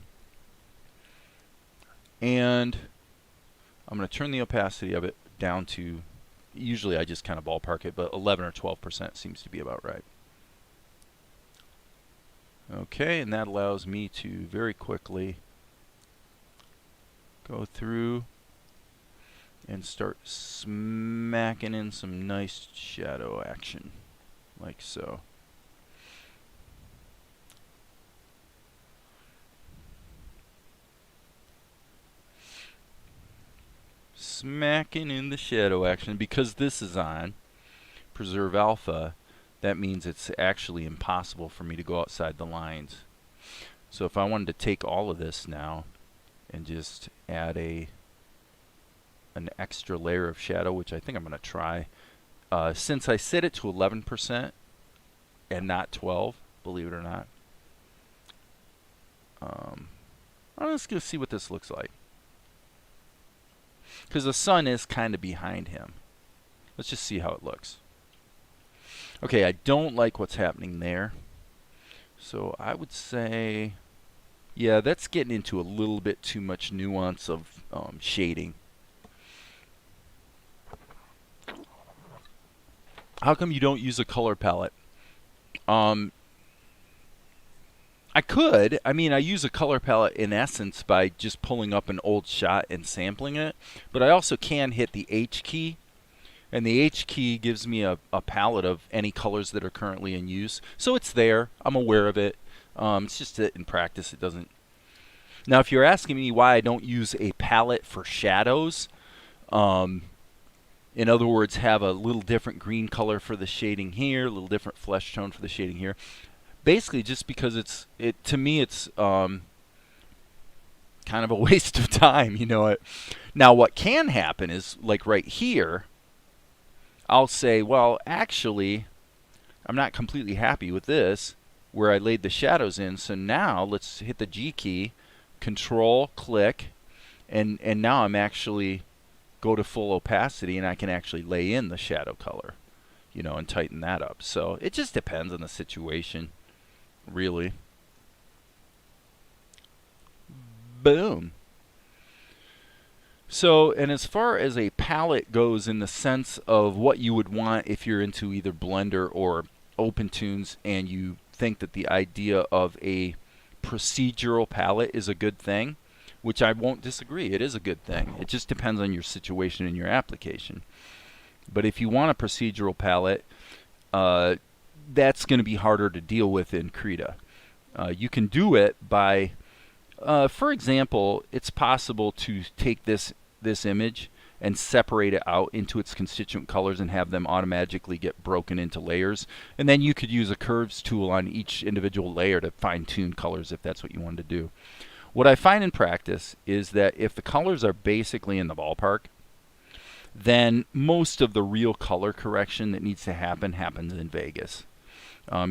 and I'm going to turn the opacity of it down to, usually I just kind of ballpark it, but 11 or 12% seems to be about right. Okay, and that allows me to very quickly go through and start smacking in some nice shadow action, like so. Smacking in the shadow action. Because this is on preserve alpha, that means it's actually impossible for me to go outside the lines. So if I wanted to take all of this now and just add an extra layer of shadow, which I think I'm going to try, since I set it to 11% and not 12, believe it or not, I'm just going to see what this looks like, because the sun is kind of behind him. Let's just see how it looks. Okay, I don't like what's happening there. So I would say, yeah, that's getting into a little bit too much nuance of shading. How come you don't use a color palette? I could. I mean, I use a color palette in essence by just pulling up an old shot and sampling it. But I also can hit the H key. And the H key gives me a palette of any colors that are currently in use. So it's there. I'm aware of it. It's just that in practice it doesn't. Now, if you're asking me why I don't use a palette for shadows, in other words, have a little different green color for the shading here, a little different flesh tone for the shading here. Basically, just because to me it's kind of a waste of time, you know it. Now, what can happen is, like right here, I'll say, well, actually, I'm not completely happy with this, where I laid the shadows in. So now let's hit the G key, Control, click, and now I'm actually go to full opacity, and I can actually lay in the shadow color, you know, and tighten that up. So it just depends on the situation, really. Boom. So, and as far as a palette goes, in the sense of what you would want if you're into either Blender or OpenTunes, and you think that the idea of a procedural palette is a good thing, which I won't disagree, it is a good thing. It just depends on your situation and your application. But if you want a procedural palette, that's going to be harder to deal with in Krita. You can do it by For example, it's possible to take this image and separate it out into its constituent colors and have them automatically get broken into layers. And then you could use a curves tool on each individual layer to fine-tune colors if that's what you wanted to do. What I find in practice is that if the colors are basically in the ballpark, then most of the real color correction that needs to happen happens in Vegas.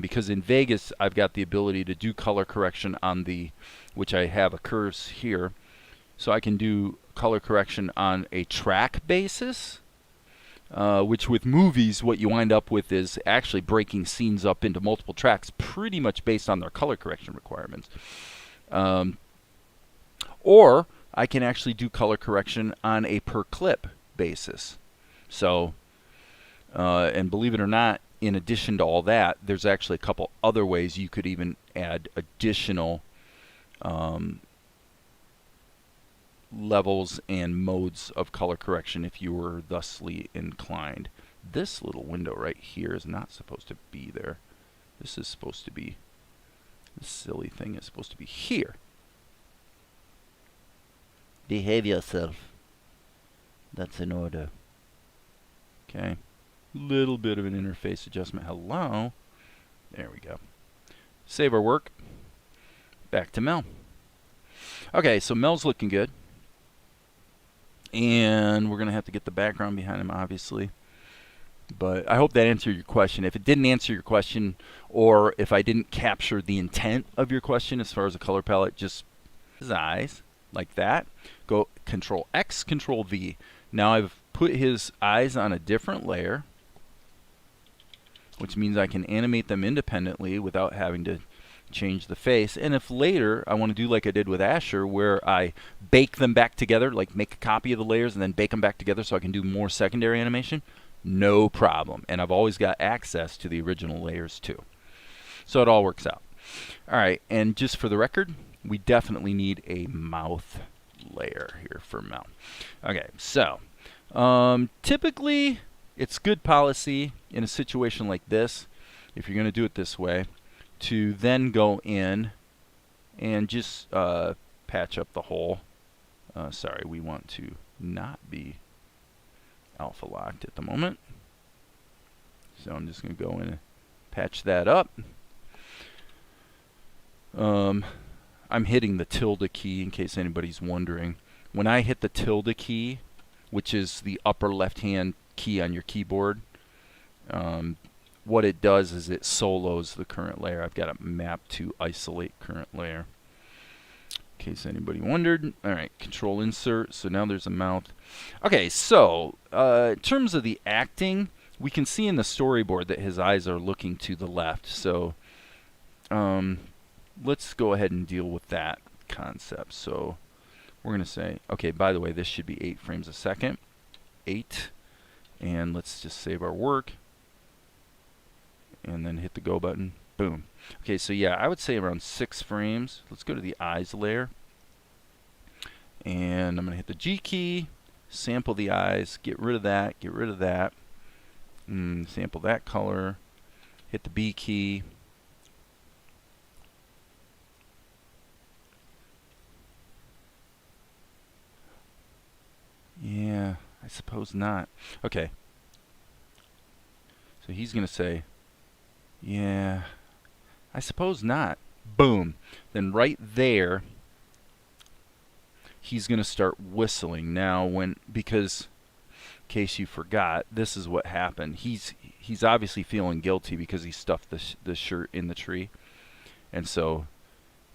Because in Vegas, I've got the ability to do color correction on the, which I have a curves here, so I can do color correction on a track basis, which with movies, what you wind up with is actually breaking scenes up into multiple tracks pretty much based on their color correction requirements. Or I can actually do color correction on a per clip basis. So, and believe it or not, in addition to all that, there's actually a couple other ways you could even add additional levels and modes of color correction if you were thusly inclined. This little window right here is not supposed to be there. This is supposed to be, this silly thing is supposed to be here. Behave yourself. That's in order. Okay. Little bit of an interface adjustment. Hello. There we go. Save our work. Back to Mel. Okay, so Mel's looking good. And we're going to have to get the background behind him, obviously. But I hope that answered your question. If it didn't answer your question, or if I didn't capture the intent of your question as far as a color palette, just his eyes, like that. Go Control X, Control V. Now I've put his eyes on a different layer, which means I can animate them independently without having to change the face. And if later I want to do like I did with Asher, where I bake them back together, like make a copy of the layers and then bake them back together so I can do more secondary animation, no problem. And I've always got access to the original layers too. So it all works out. All right, and just for the record, we definitely need a mouth layer here for Mel. Okay, so typically it's good policy in a situation like this, if you're going to do it this way, to then go in and just patch up the hole. Sorry, we want to not be alpha locked at the moment. So I'm just going to go in and patch that up. I'm hitting the tilde key in case anybody's wondering. When I hit the tilde key, which is the upper left-hand key on your keyboard, what it does is it solos the current layer. I've got it mapped to isolate current layer, in case anybody wondered. All right, Control Insert. So now there's a mouth. Okay, so in terms of the acting, we can see in the storyboard that his eyes are looking to the left. So let's go ahead and deal with that concept. So we're going to say, okay, by the way, this should be 8 frames a second. 8. And let's just save our work. And then hit the go button. Boom. Okay, so yeah, I would say around 6 frames. Let's go to the eyes layer. And I'm going to hit the G key, sample the eyes, get rid of that, get rid of that. Sample that color. Hit the B key. Yeah, I suppose not. Okay. So he's going to say, yeah, I suppose not. Boom. Then right there, he's going to start whistling. Now, because in case you forgot, this is what happened. He's obviously feeling guilty because he stuffed the shirt in the tree. And so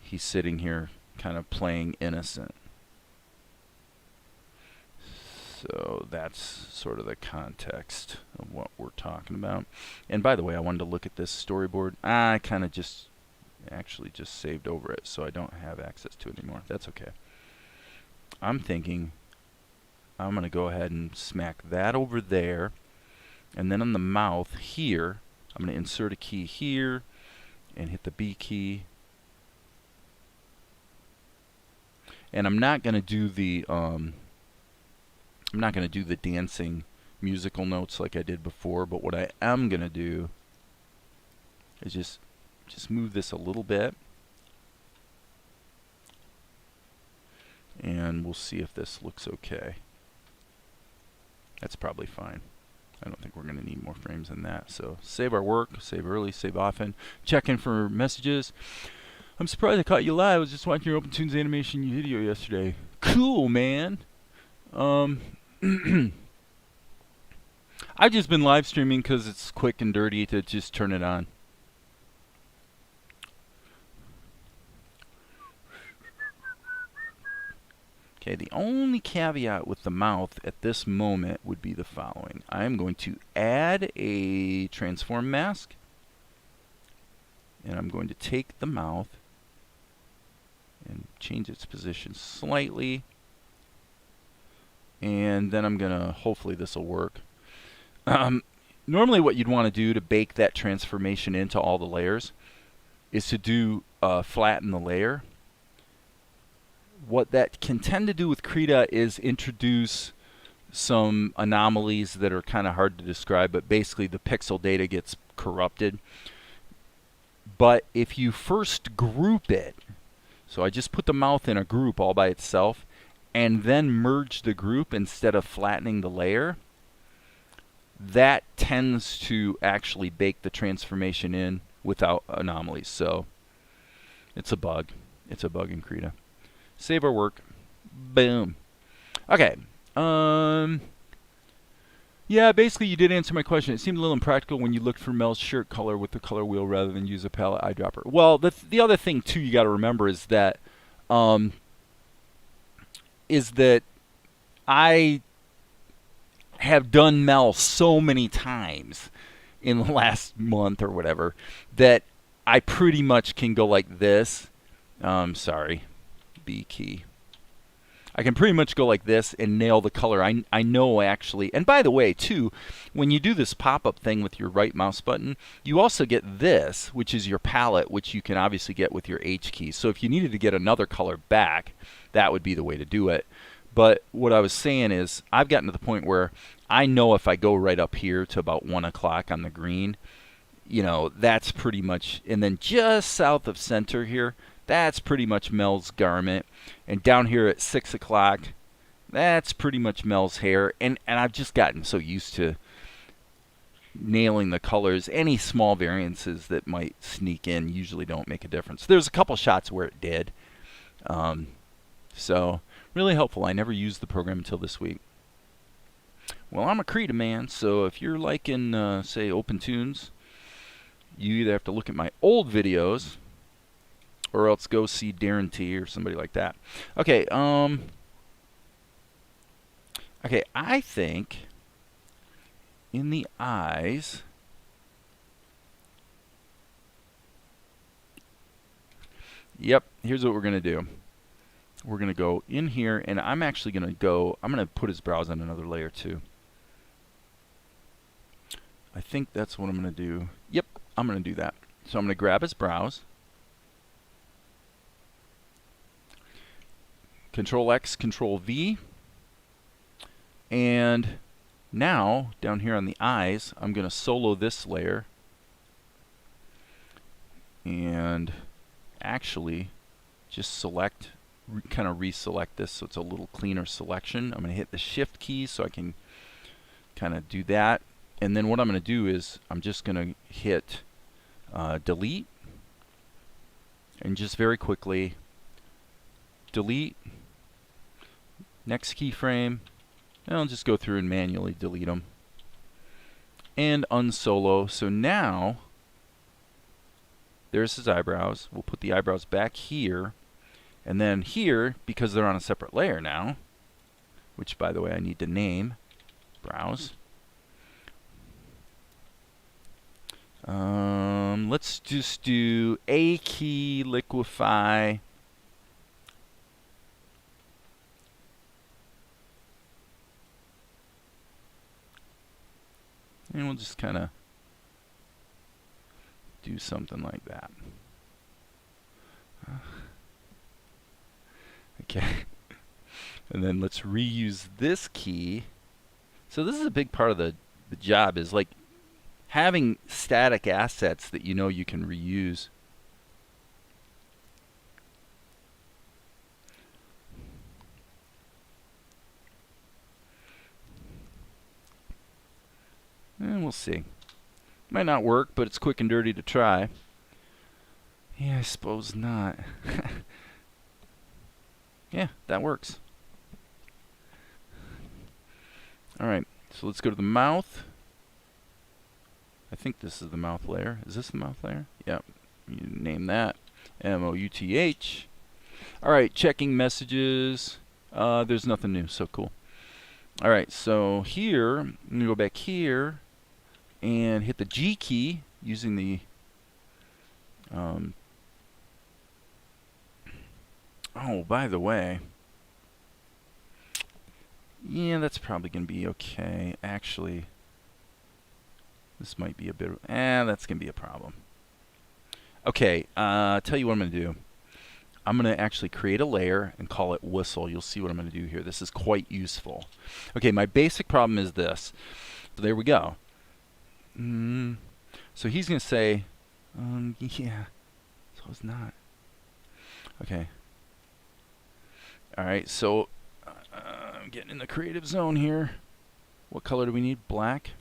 he's sitting here kind of playing innocent. So that's sort of the context of what we're talking about. And by the way, I wanted to look at this storyboard. I kind of just saved over it, so I don't have access to it anymore. That's okay. I'm thinking I'm going to go ahead and smack that over there. And then on the mouth here, I'm going to insert a key here and hit the B key. And I'm not going to do the dancing musical notes like I did before, but what I am going to do is just move this a little bit. and we'll see if this looks okay. That's probably fine. I don't think we're going to need more frames than that. So save our work, save early, save often, check in for messages. I'm surprised I caught you live. I was just watching your OpenTunes animation video yesterday. Cool, man. I've just been live streaming because it's quick and dirty to just turn it on. Okay, the only caveat with the mouth at this moment would be the following. I am going to add a transform mask, and I'm going to take the mouth and change its position slightly, and then I'm going to, hopefully this will work. Normally what you'd want to do to bake that transformation into all the layers is to do flatten the layer. What that can tend to do with Krita is introduce some anomalies that are kind of hard to describe, but basically the pixel data gets corrupted. But if you first group it, so I just put the mouth in a group all by itself, and then merge the group instead of flattening the layer, that tends to actually bake the transformation in without anomalies. So it's a bug. It's a bug in Krita. Save our work. Boom. Okay. Yeah, basically you did answer my question. It seemed a little impractical when you looked for Mel's shirt color with the color wheel rather than use a palette eyedropper. Well, the other thing too you got to remember is that I have done Mel so many times in the last month or whatever that I pretty much can go like this. Sorry. B key. I can pretty much go like this and nail the color. I know actually, and by the way too, when you do this pop-up thing with your right mouse button, you also get this, which is your palette, which you can obviously get with your H key. So if you needed to get another color back, that would be the way to do it. But what I was saying is I've gotten to the point where I know if I go right up here to about 1 o'clock on the green, you know, that's pretty much, and then just south of center here, that's pretty much Mel's garment. And down here at 6 o'clock, that's pretty much Mel's hair. And I've just gotten so used to nailing the colors. Any small variances that might sneak in usually don't make a difference. There's a couple shots where it did. So really helpful. I never used the program until this week. Well, I'm a Krita man, so if you're liking, say, OpenTunes, you either have to look at my old videos or else go see DarrenT or somebody like that. Okay, okay, I think in the eyes, yep, here's what we're going to do. We're going to go in here, and I'm actually going to go, I'm going to put his brows on another layer too. I think that's what I'm going to do. Yep, I'm going to do that. So I'm going to grab his brows. Control X, Control V. And now, down here on the eyes, I'm going to solo this layer. And actually, just select, kind of reselect this so it's a little cleaner selection. I'm going to hit the Shift key so I can kind of do that. And then what I'm going to do is I'm just going to hit delete. And just very quickly, delete. Next keyframe, and I'll just go through and manually delete them. And unsolo. So now, there's his eyebrows. We'll put the eyebrows back here. And then here, because they're on a separate layer now, which by the way I need to name, brows. Let's just do A key, liquefy. And we'll just kind of do something like that. Okay. And then let's reuse this key. So this is a big part of the job, is like having static assets that you know you can reuse. We'll see. Might not work, but it's quick and dirty to try. Yeah, I suppose not. Yeah, that works. Alright, so let's go to the mouth. I think this is the mouth layer. Is this the mouth layer? Yep. You name that. M-O-U-T-H. Alright, checking messages. There's nothing new, so cool. Alright, so here, I'm going to go back here and hit the G key using the oh, by the way, yeah, that's probably going to be okay. Actually, this might be a bit, that's going to be a problem. Okay, tell you what I'm going to do. I'm going to actually create a layer and call it whistle. You'll see what I'm going to do here. This is quite useful. Okay, my basic problem is this. So there we go. So he's going to say, yeah, so it's not. Okay. Alright, so I'm getting in the creative zone here. What color do we need? Black.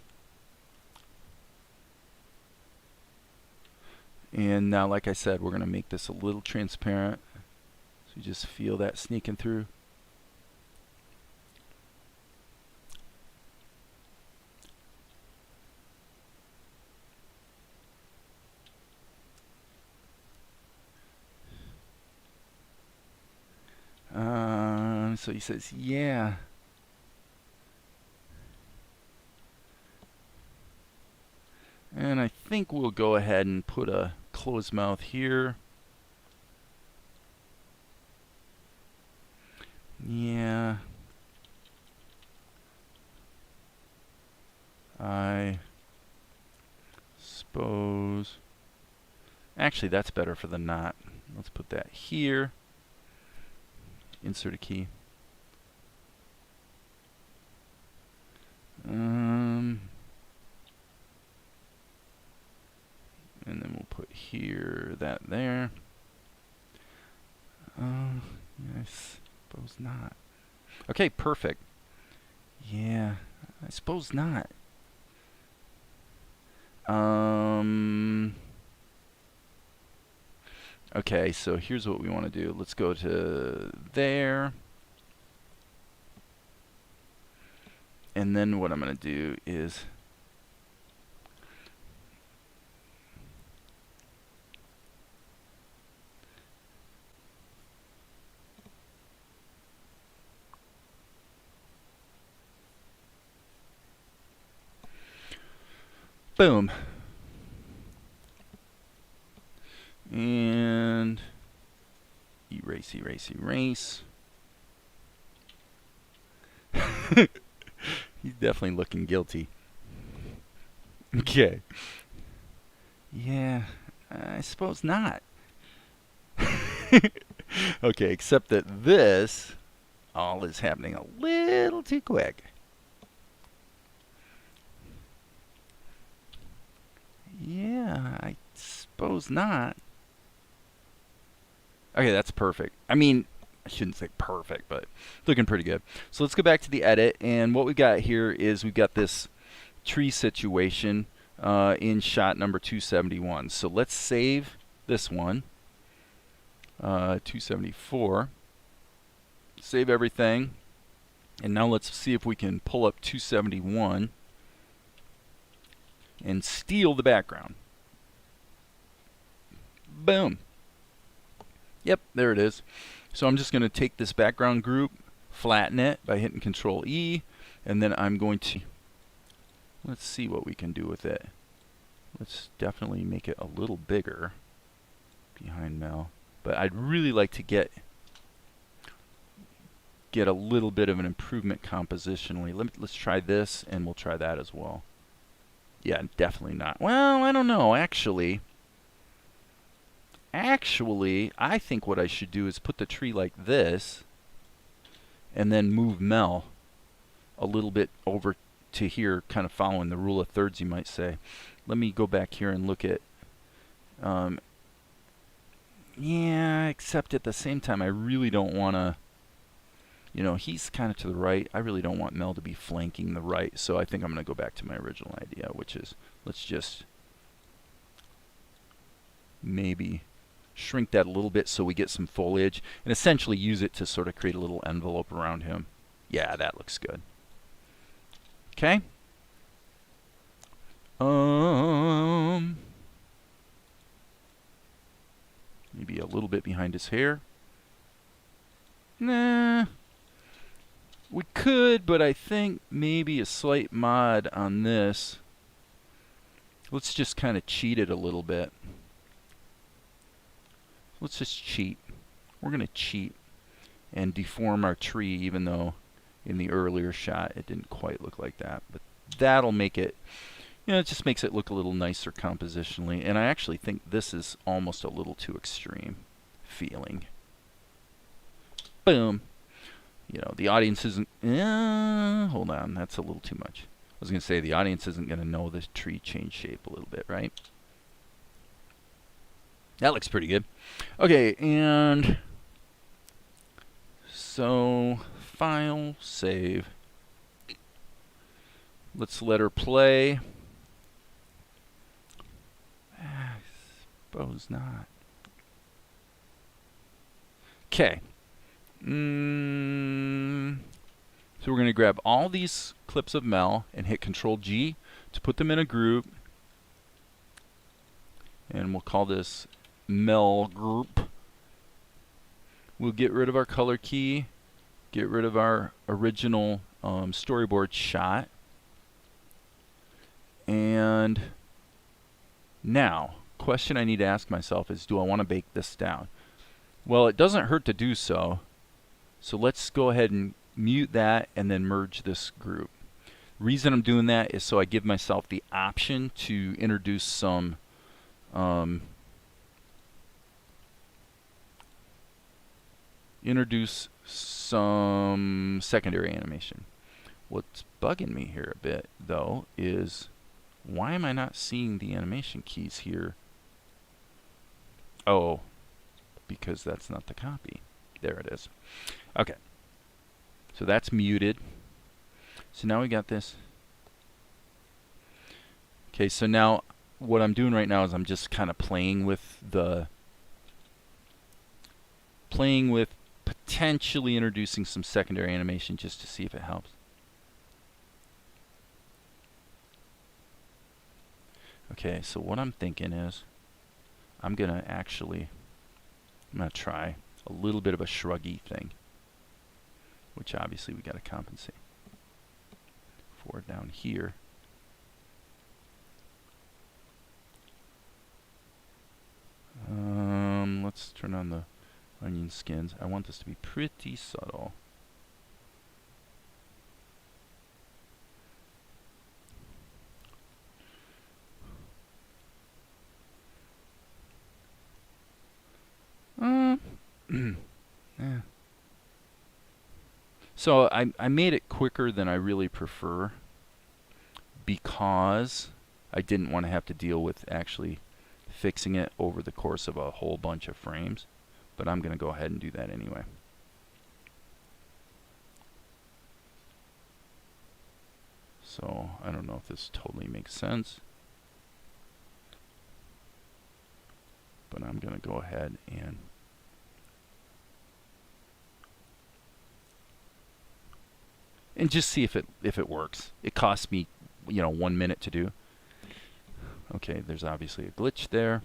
And now, like I said, we're going to make this a little transparent. So you just feel that sneaking through. So he says, yeah. And I think we'll go ahead and put a closed mouth here. Yeah. I suppose. Actually, that's better for the knot. Let's put that here. Insert a key. And then we'll put here, that there. Yeah, I suppose not. Okay, perfect. Yeah, I suppose not. Okay, so here's what we want to do. Let's go to there. And then what I'm going to do is boom. And erase, erase, erase. He's definitely looking guilty. Okay. Yeah, I suppose not. Okay, except that this all is happening a little too quick. Yeah, I suppose not. Okay, that's perfect. I mean, I shouldn't say perfect, but looking pretty good. So let's go back to the edit, and what we got here is we've got this tree situation in shot number 271. So let's save this one, 274. Save everything, and now let's see if we can pull up 271 and steal the background. Boom. Yep, there it is. So I'm just going to take this background group, flatten it by hitting Control E, and then I'm going to, let's see what we can do with it. Let's definitely make it a little bigger behind Mel, but I'd really like to get a little bit of an improvement compositionally. Let's try this, and we'll try that as well. Yeah, definitely not. Well, I don't know, actually, I think what I should do is put the tree like this and then move Mel a little bit over to here, kind of following the rule of thirds, you might say. Let me go back here and look at yeah, except at the same time I really don't want to You know, he's kind of to the right. I really don't want Mel to be flanking the right, so I think I'm going to go back to my original idea, which is let's just maybe shrink that a little bit so we get some foliage and essentially use it to sort of create a little envelope around him. Yeah, that looks good. Okay. Maybe a little bit behind his hair. Nah. We could, but I think maybe a slight mod on this. Let's just kind of cheat it a little bit. Let's just cheat. We're going to cheat and deform our tree, even though in the earlier shot it didn't quite look like that. But that'll make it, you know, it just makes it look a little nicer compositionally. And I actually think this is almost a little too extreme feeling. Boom. You know, the audience isn't, hold on, that's a little too much. I was going to say the audience isn't going to know this tree changed shape a little bit, right? That looks pretty good. Okay, and so file, save. Let's let her play. I suppose not. Okay. So we're going to grab all these clips of Mel and hit Control G to put them in a group. And we'll call this Mel group. We'll get rid of our color key, get rid of our original storyboard shot. And now, question I need to ask myself is, do I want to bake this down? Well, it doesn't hurt to do so. So let's go ahead and mute that and then merge this group. Reason I'm doing that is so I give myself the option to introduce some secondary animation. What's bugging me here a bit though is why am I not seeing the animation keys here? Oh, because that's not the copy. There it is. Okay. So that's muted. So now we got this. Okay, so now what I'm doing right now is I'm just kind of playing with potentially introducing some secondary animation just to see if it helps. Okay, so what I'm thinking is I'm going to try a little bit of a shruggy thing, which obviously we got to compensate for down here. Let's turn on the onion skins. I want this to be pretty subtle. Yeah. So I made it quicker than I really prefer because I didn't want to have to deal with actually fixing it over the course of a whole bunch of frames, but I'm going to go ahead and do that anyway. So I don't know if this totally makes sense, but I'm going to go ahead and just see if it works. It costs me, 1 minute to do. Okay, there's obviously a glitch there.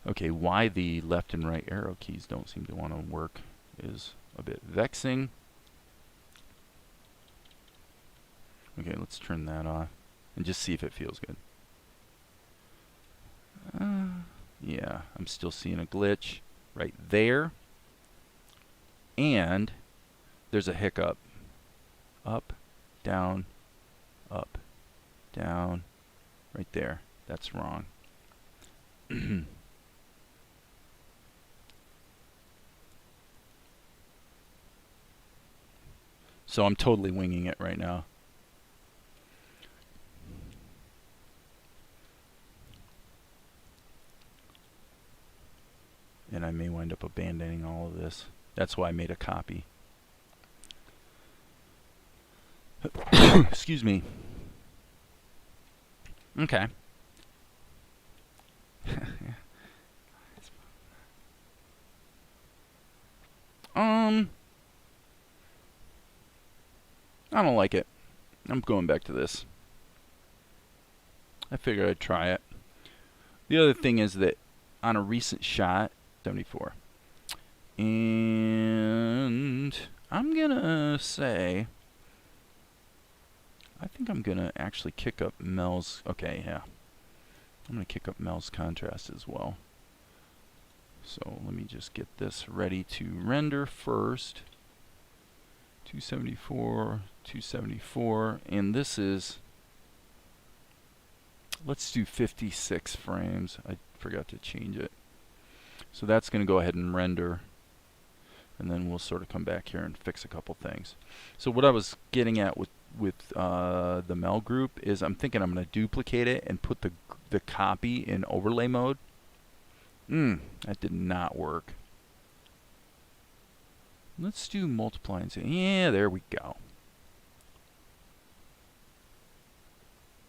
Okay, why the left and right arrow keys don't seem to want to work is a bit vexing. Okay, let's turn that off and just see if it feels good. Yeah, I'm still seeing a glitch right there. And there's a hiccup. Up, down, up, down, right there. That's wrong. So I'm totally winging it right now. And may wind up abandoning all of this. That's why I made a copy. Excuse me. Okay. I don't like it. I'm going back to this. I figured I'd try it. The other thing is that on a recent shot, 74. And I'm gonna say, I think I'm gonna actually kick up Mel's, okay, yeah. I'm gonna kick up Mel's contrast as well. So let me just get this ready to render first. 274, 274, and this is, let's do 56 frames. I forgot to change it. So that's going to go ahead and render, and then we'll sort of come back here and fix a couple things. So what I was getting at with the Mel group is I'm thinking I'm going to duplicate it and put the copy in overlay mode. That did not work. Let's do multiply and say, yeah, there we go.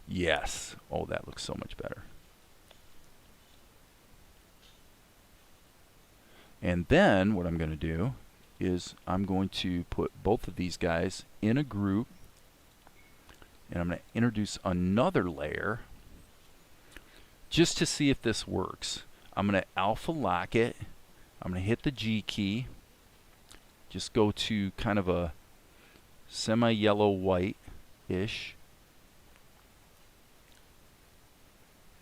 Yes. Oh, that looks so much better. And then what I'm going to do is I'm going to put both of these guys in a group, and I'm going to introduce another layer just to see if this works. I'm going to alpha lock it. I'm going to hit the G key. Just go to kind of a semi-yellow white-ish.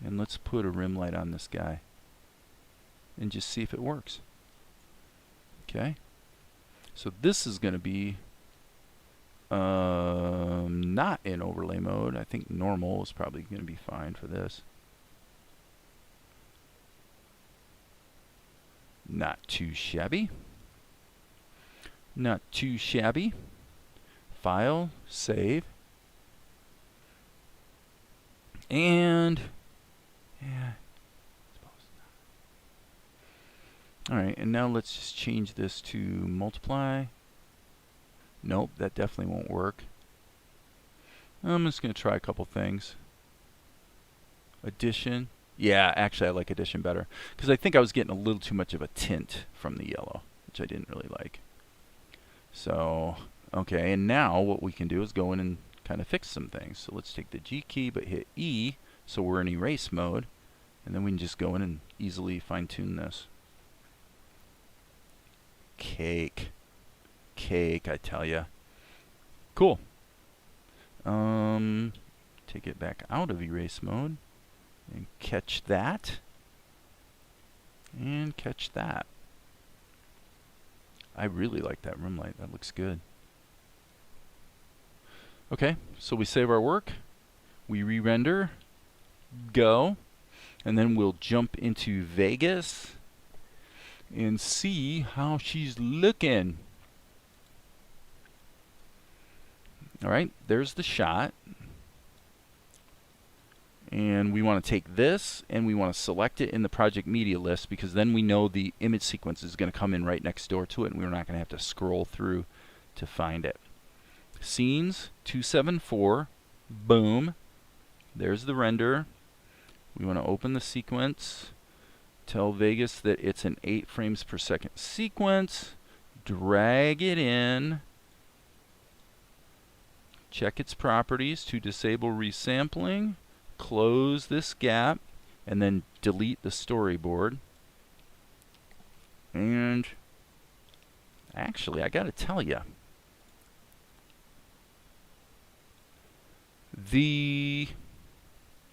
And let's put a rim light on this guy and just see if it works. Okay. So this is going to be not in overlay mode. I think normal is probably going to be fine for this. Not too shabby. Not too shabby. File, save. And yeah. Alright, and now let's just change this to multiply. Nope, that definitely won't work. I'm just going to try a couple things. Addition. Yeah, actually I like addition better, because I think I was getting a little too much of a tint from the yellow, which I didn't really like. So, okay, and now what we can do is go in and kind of fix some things. So let's take the G key but hit E, so we're in erase mode, and then we can just go in and easily fine-tune this. Cake, I tell ya. Cool. Take it back out of erase mode and catch that, and catch that. I really like that rim light. That looks good. Okay, so we save our work, we re-render, go, and then we'll jump into Vegas and see how she's looking. Alright, there's the shot. And we want to take this and we want to select it in the project media list, because then we know the image sequence is going to come in right next door to it and we're not going to have to scroll through to find it. Scenes 274, boom, there's the render. We want to open the sequence, tell Vegas that it's an 8 frames per second sequence, drag it in, check its properties to disable resampling, close this gap, and then delete the storyboard. And actually, I gotta tell you,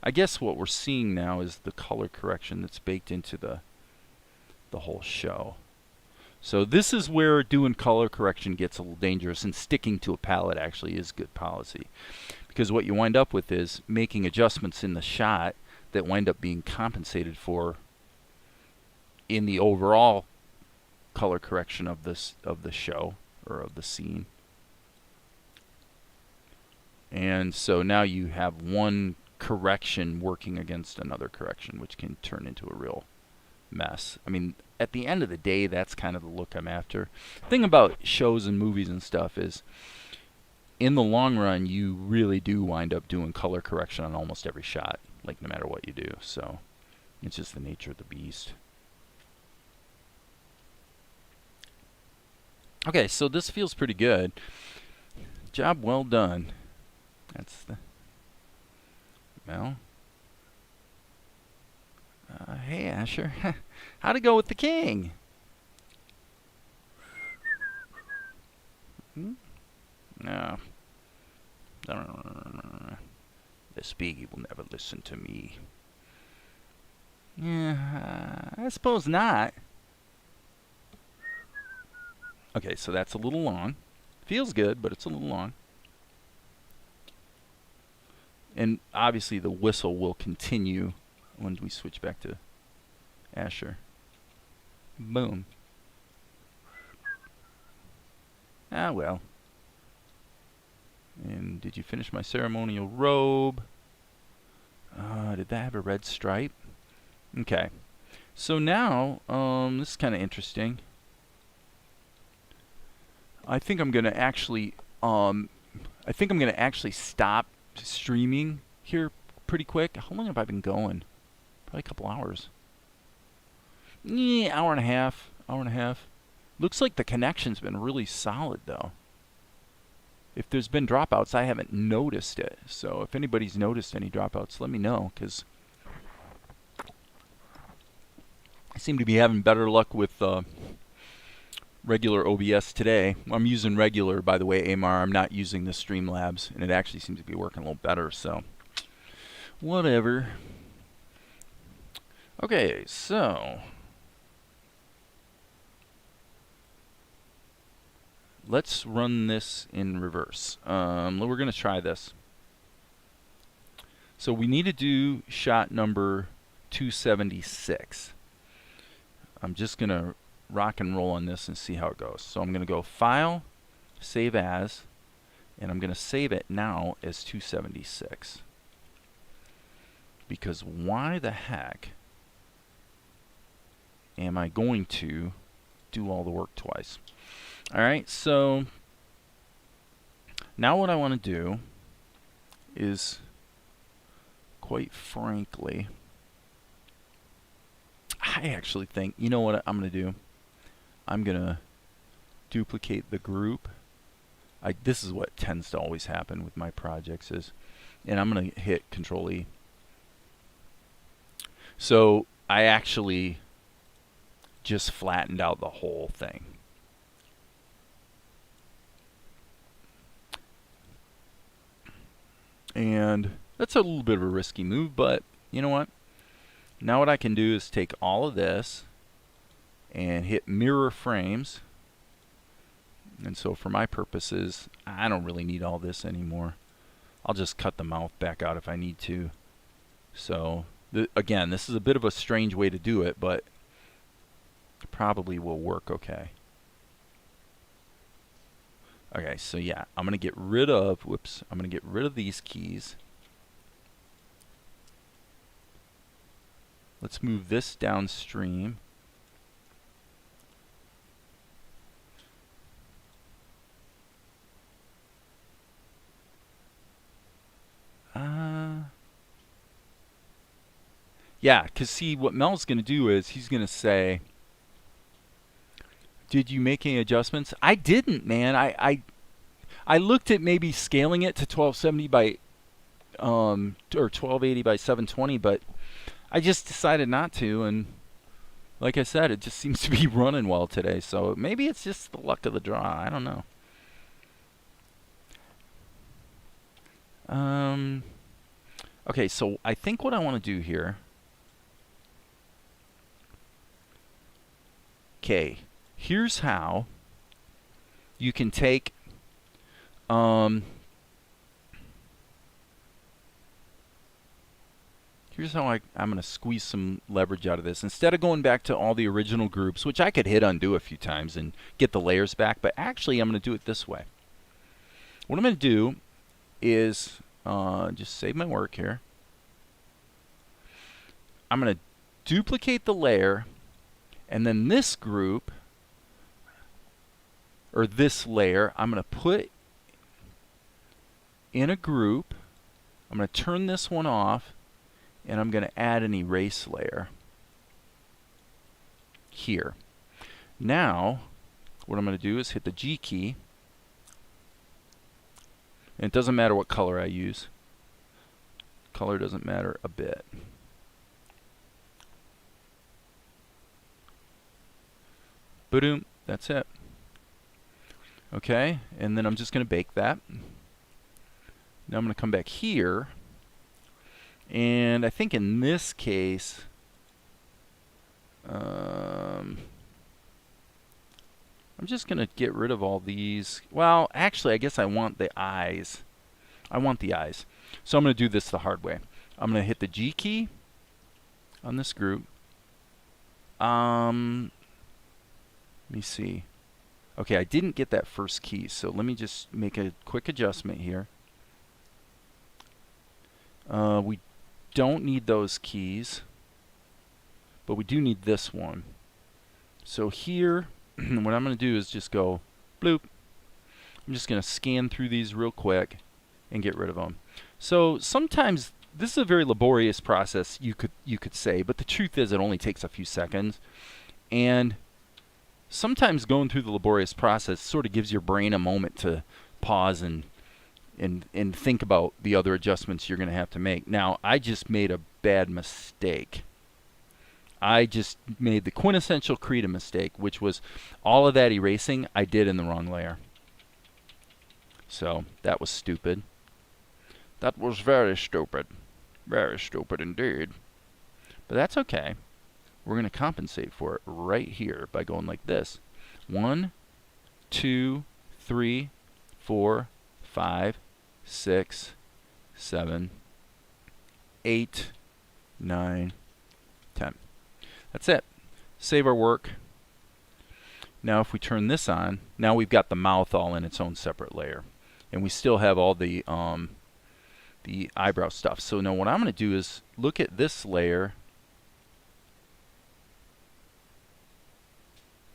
I guess what we're seeing now is the color correction that's baked into the whole show. So this is where doing color correction gets a little dangerous, and sticking to a palette actually is good policy. Because what you wind up with is making adjustments in the shot that wind up being compensated for in the overall color correction of the show or of the scene. And so now you have one correction working against another correction, which can turn into a real mess. I mean, at the end of the day, that's kind of the look I'm after. The thing about shows and movies and stuff is, in the long run, you really do wind up doing color correction on almost every shot, like no matter what you do. So it's just the nature of the beast. Okay, so this feels pretty good. Job well done. That's the... Well... hey, Asher. How'd it go with the king? No. The Speaky will never listen to me. Yeah, I suppose not. Okay, so that's a little long. Feels good, but it's a little long. And obviously the whistle will continue when we switch back to Asher. Boom. Ah, well. And did you finish my ceremonial robe? Did that have a red stripe? Okay. So now, this is kind of interesting. I think I'm gonna actually, stop streaming here pretty quick. How long have I been going? Probably a couple hours. Yeah, hour and a half. Looks like the connection's been really solid though. If there's been dropouts, I haven't noticed it. So if anybody's noticed any dropouts, let me know, because I seem to be having better luck with regular OBS today. I'm using regular, by the way, Amar. I'm not using the Streamlabs, and it actually seems to be working a little better, so whatever. Okay, so let's run this in reverse. We're going to try this. So we need to do shot number 276. I'm just going to rock and roll on this and see how it goes. So I'm going to go File, Save As, and I'm going to save it now as 276. Because why the heck am I going to do all the work twice? Alright, so now what I want to do is, quite frankly, I actually think, you know what I'm going to do? I'm going to duplicate the group. This is what tends to always happen with my projects is, and I'm going to hit Control E. So I actually just flattened out the whole thing. And that's a little bit of a risky move, but you know what? Now what I can do is take all of this and hit mirror frames. And so for my purposes, I don't really need all this anymore. I'll just cut the mouth back out if I need to. So again, this is a bit of a strange way to do it, but it probably will work okay. Okay, so yeah, I'm going to get rid of, I'm going to get rid of these keys. Let's move this downstream. Yeah, because see, what Mel's going to do is he's going to say, did you make any adjustments? I didn't, man. I looked at maybe scaling it to 1270 by or 1280 by 720, but I just decided not to, and like I said, it just seems to be running well today. So maybe it's just the luck of the draw. I don't know. Okay, so I think what I want to do here. Okay, here's how you can take here's how I'm going to squeeze some leverage out of this. Instead of going back to all the original groups, which I could hit undo a few times and get the layers back, but actually I'm going to do it this way. What I'm going to do is just save my work here. I'm going to duplicate the layer And then this group, or this layer, I'm going to put in a group. I'm going to turn this one off, and I'm going to add an erase layer here. Now, what I'm going to do is hit the G key. And it doesn't matter what color I use. Color doesn't matter a bit. Boom, that's it. Okay, and then I'm just going to bake that. Now I'm going to come back here, and I think in this case, I'm just going to get rid of all these. Well, actually, I guess I want the eyes. I want the eyes. So I'm going to do this the hard way. I'm going to hit the G key on this group. Let me see. Okay, I didn't get that first key, so let me just make a quick adjustment here. We don't need those keys, but we do need this one. So here, what I'm going to do is just go bloop. I'm just going to scan through these real quick and get rid of them. So sometimes this is a very laborious process, you could say, but the truth is it only takes a few seconds. And sometimes going through the laborious process sort of gives your brain a moment to pause and think about the other adjustments you're going to have to make. Now, I just made a bad mistake. I just made the quintessential Krita mistake, which was all of that erasing I did in the wrong layer. So that was stupid. That was very stupid. Very stupid indeed. But that's okay. We're going to compensate for it right here by going like this. 1, 2, 3, 4, 5, 6, 7, 8, 9, 10. That's it. Save our work. Now if we turn this on, now we've got the mouth all in its own separate layer. And we still have all the eyebrow stuff. So now what I'm going to do is look at this layer.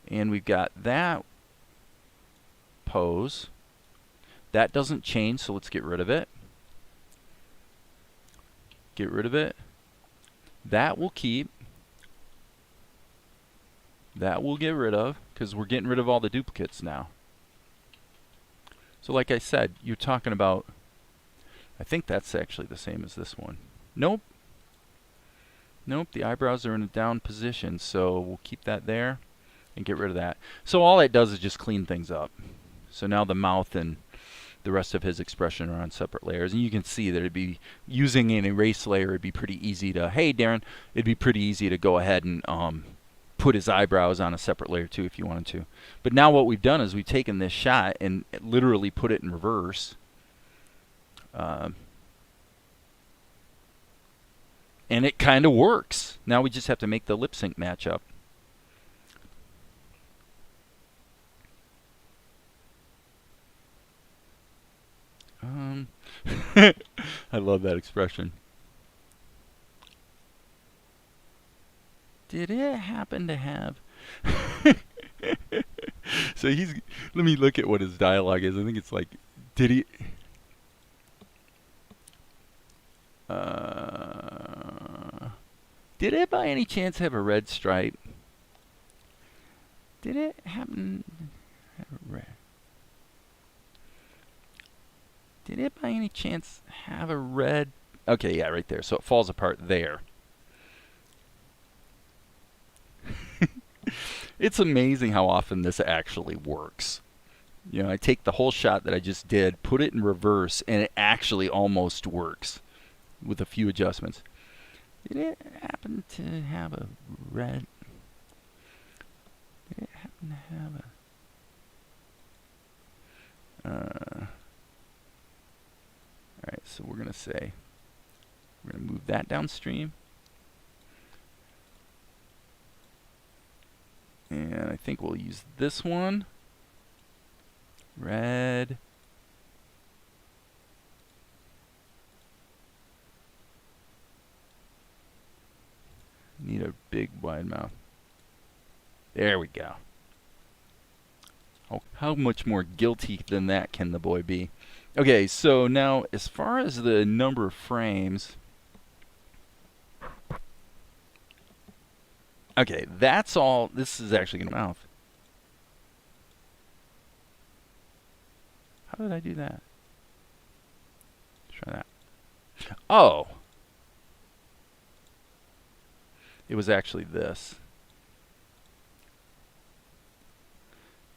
And we've got that pose. That doesn't change, so let's get rid of it. Get rid of it. That will keep. That we'll get rid of, because we're getting rid of all the duplicates now. So like I said, you're talking about, I think that's actually the same as this one. Nope. Nope, the eyebrows are in a down position, so we'll keep that there and get rid of that. So all it does is just clean things up. So now the mouth and the rest of his expression are on separate layers. And you can see that it'd be, using an erase layer, it'd be pretty easy to, hey Darren, it'd be pretty easy to go ahead and put his eyebrows on a separate layer too if you wanted to. But now what we've done is we've taken this shot and literally put it in reverse. And it kind of works. Now we just have to make the lip sync match up. I love that expression. Did it happen to have... So he's... Let me look at what his dialogue is. I think it's like... Did he... Did it by any chance have a red stripe? Did it happen... Have a red... Did it by any chance have a red... Okay, yeah, right there. So it falls apart there. It's amazing how often this actually works. You know, I take the whole shot that I just did, put it in reverse, and it actually almost works with a few adjustments. Did it happen to have a red... Did it happen to have a... Alright, so we're going to say, we're going to move that downstream. And I think we'll use this one. Red. Need a big wide mouth. There we go. Oh, how much more guilty than that can the boy be? Okay, so now as far as the number of frames, okay, that's all. This is actually going to mouth. How did I do that? Let's try that. Oh, it was actually this.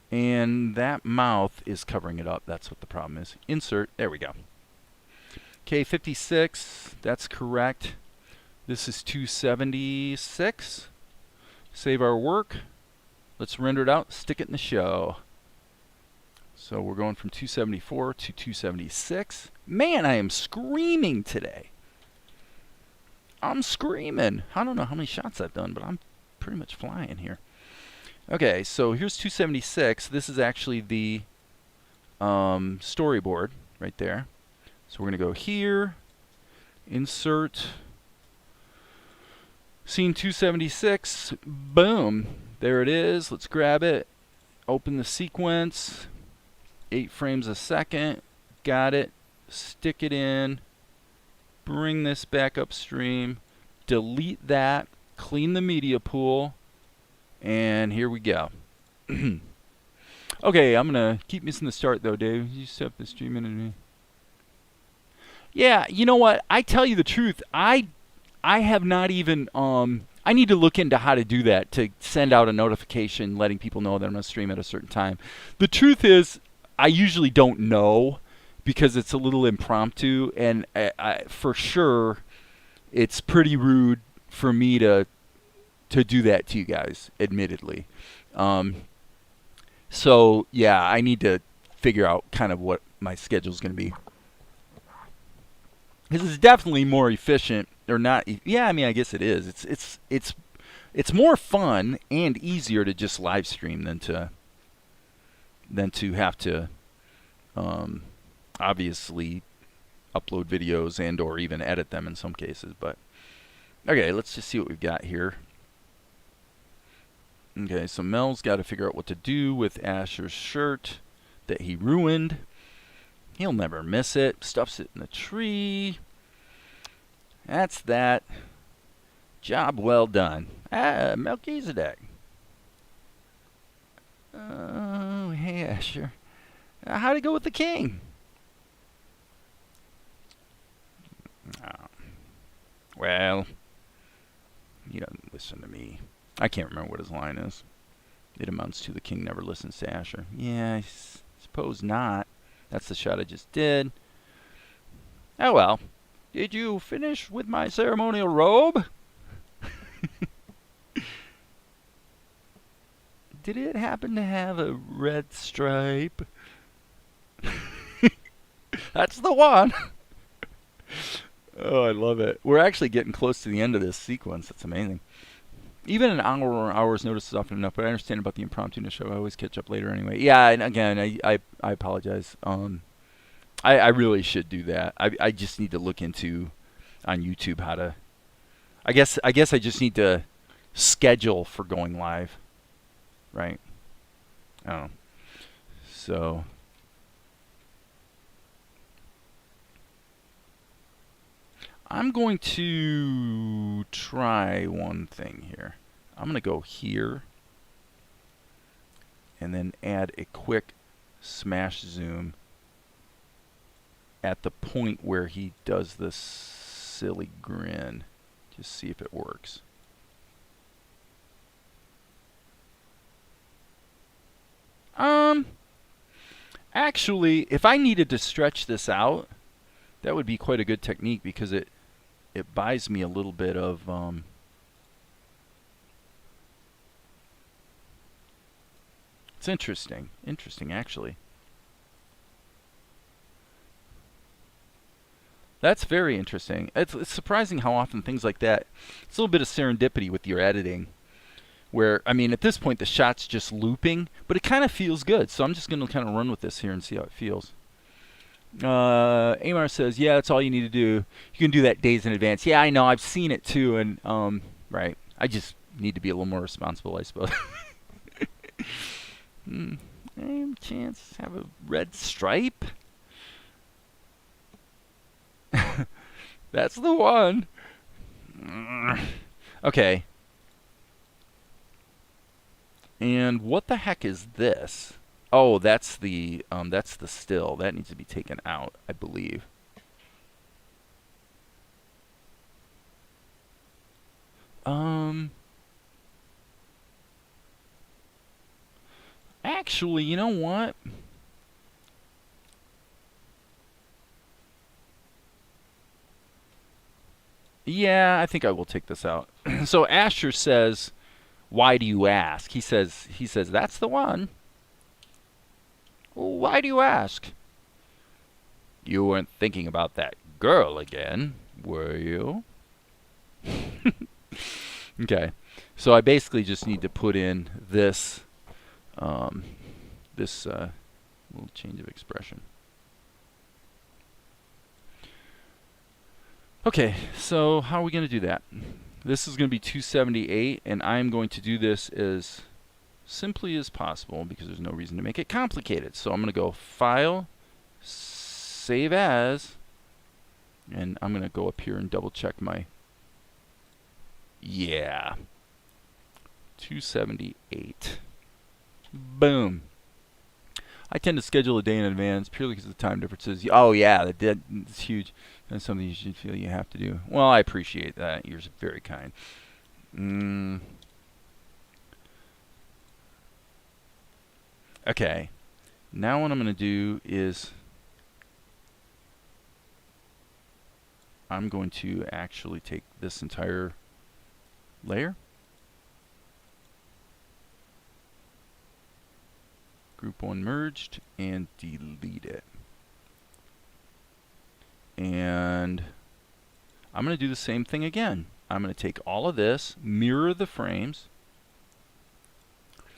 And that mouth is covering it up. That's what the problem is. Insert. There we go. Okay, 56. That's correct. This is 276. Save our work. Let's render it out. Stick it in the show. So we're going from 274 to 276. Man, I am screaming today. I'm screaming. I don't know how many shots I've done, but I'm pretty much flying here. Okay, so here's 276. This is actually the storyboard right there. So we're going to go here, insert, scene 276, boom, there it is. Let's grab it, open the sequence, 8 frames a second, got it, stick it in, bring this back upstream, delete that, clean the media pool, and here we go. Okay, I'm going to keep missing the start though, Dave. You set up the stream in. Yeah, you know what? I tell you the truth. I have not even, I need to look into how to do that, to send out a notification letting people know that I'm going to stream at a certain time. The truth is, I usually don't know because it's a little impromptu, and for sure, it's pretty rude for me to do that to you guys, admittedly. So, yeah, I need to figure out kind of what my schedule is going to be. Because it's definitely more efficient, or not. Yeah, I mean, I guess it is. It's more fun and easier to just live stream than to have to obviously upload videos and or even edit them in some cases. But okay, let's just see what we've got here. Okay, so Mel's got to figure out what to do with Asher's shirt that he ruined. He'll never miss it. Stuffs it in the tree. That's that. Job well done. Ah, Melchizedek. Oh, hey, Asher. How'd it go with the king? Oh. Well, he doesn't listen to me. I can't remember what his line is. It amounts to the king never listens to Asher. Yeah, I suppose not. That's the shot I just did. Oh well. Did you finish with my ceremonial robe? Did it happen to have a red stripe? That's the one. Oh, I love it. We're actually getting close to the end of this sequence. That's amazing. Even an hour or hour's notice is often enough, but I understand about the impromptu in the show. I always catch up later anyway. Yeah, and again, I apologize. I really should do that. I just need to look into on YouTube how to. I guess I just need to schedule for going live, right? I don't know. So I'm going to try one thing here. I'm going to go here and then add a quick smash zoom at the point where he does this silly grin. Just see if it works. Actually, if I needed to stretch this out, that would be quite a good technique because it buys me a little bit of it's interesting actually. That's very interesting. It's surprising how often things like that, it's a little bit of serendipity with your editing where, I mean, at this point the shot's just looping, but it kind of feels good. So I'm just going to kind of run with this here and see how it feels. Amar says, yeah, that's all you need to do. You can do that days in advance. Yeah, I know. I've seen it too. And, right. I just need to be a little more responsible, I suppose. Any chance have a red stripe? That's the one. Okay. And what the heck is this? Oh, that's the still. That needs to be taken out, I believe. Actually, you know what? Yeah, I think I will take this out. So Asher says, "Why do you ask?" He says that's the one. Well, why do you ask? You weren't thinking about that girl again, were you? Okay. So I basically just need to put in this little change of expression. Okay, so how are we going to do that? This is going to be 278, and I'm going to do this as simply as possible because there's no reason to make it complicated. So I'm going to go File, Save As, and I'm going to go up here and double check my... Yeah. 278. Boom. I tend to schedule a day in advance purely because of the time differences. Oh yeah, that's huge. That's something you should feel you have to do. Well, I appreciate that. You're very kind. Okay. Now what I'm going to do is I'm going to actually take this entire layer, group 1 merged, and delete it. And I'm going to do the same thing again. I'm going to take all of this, mirror the frames.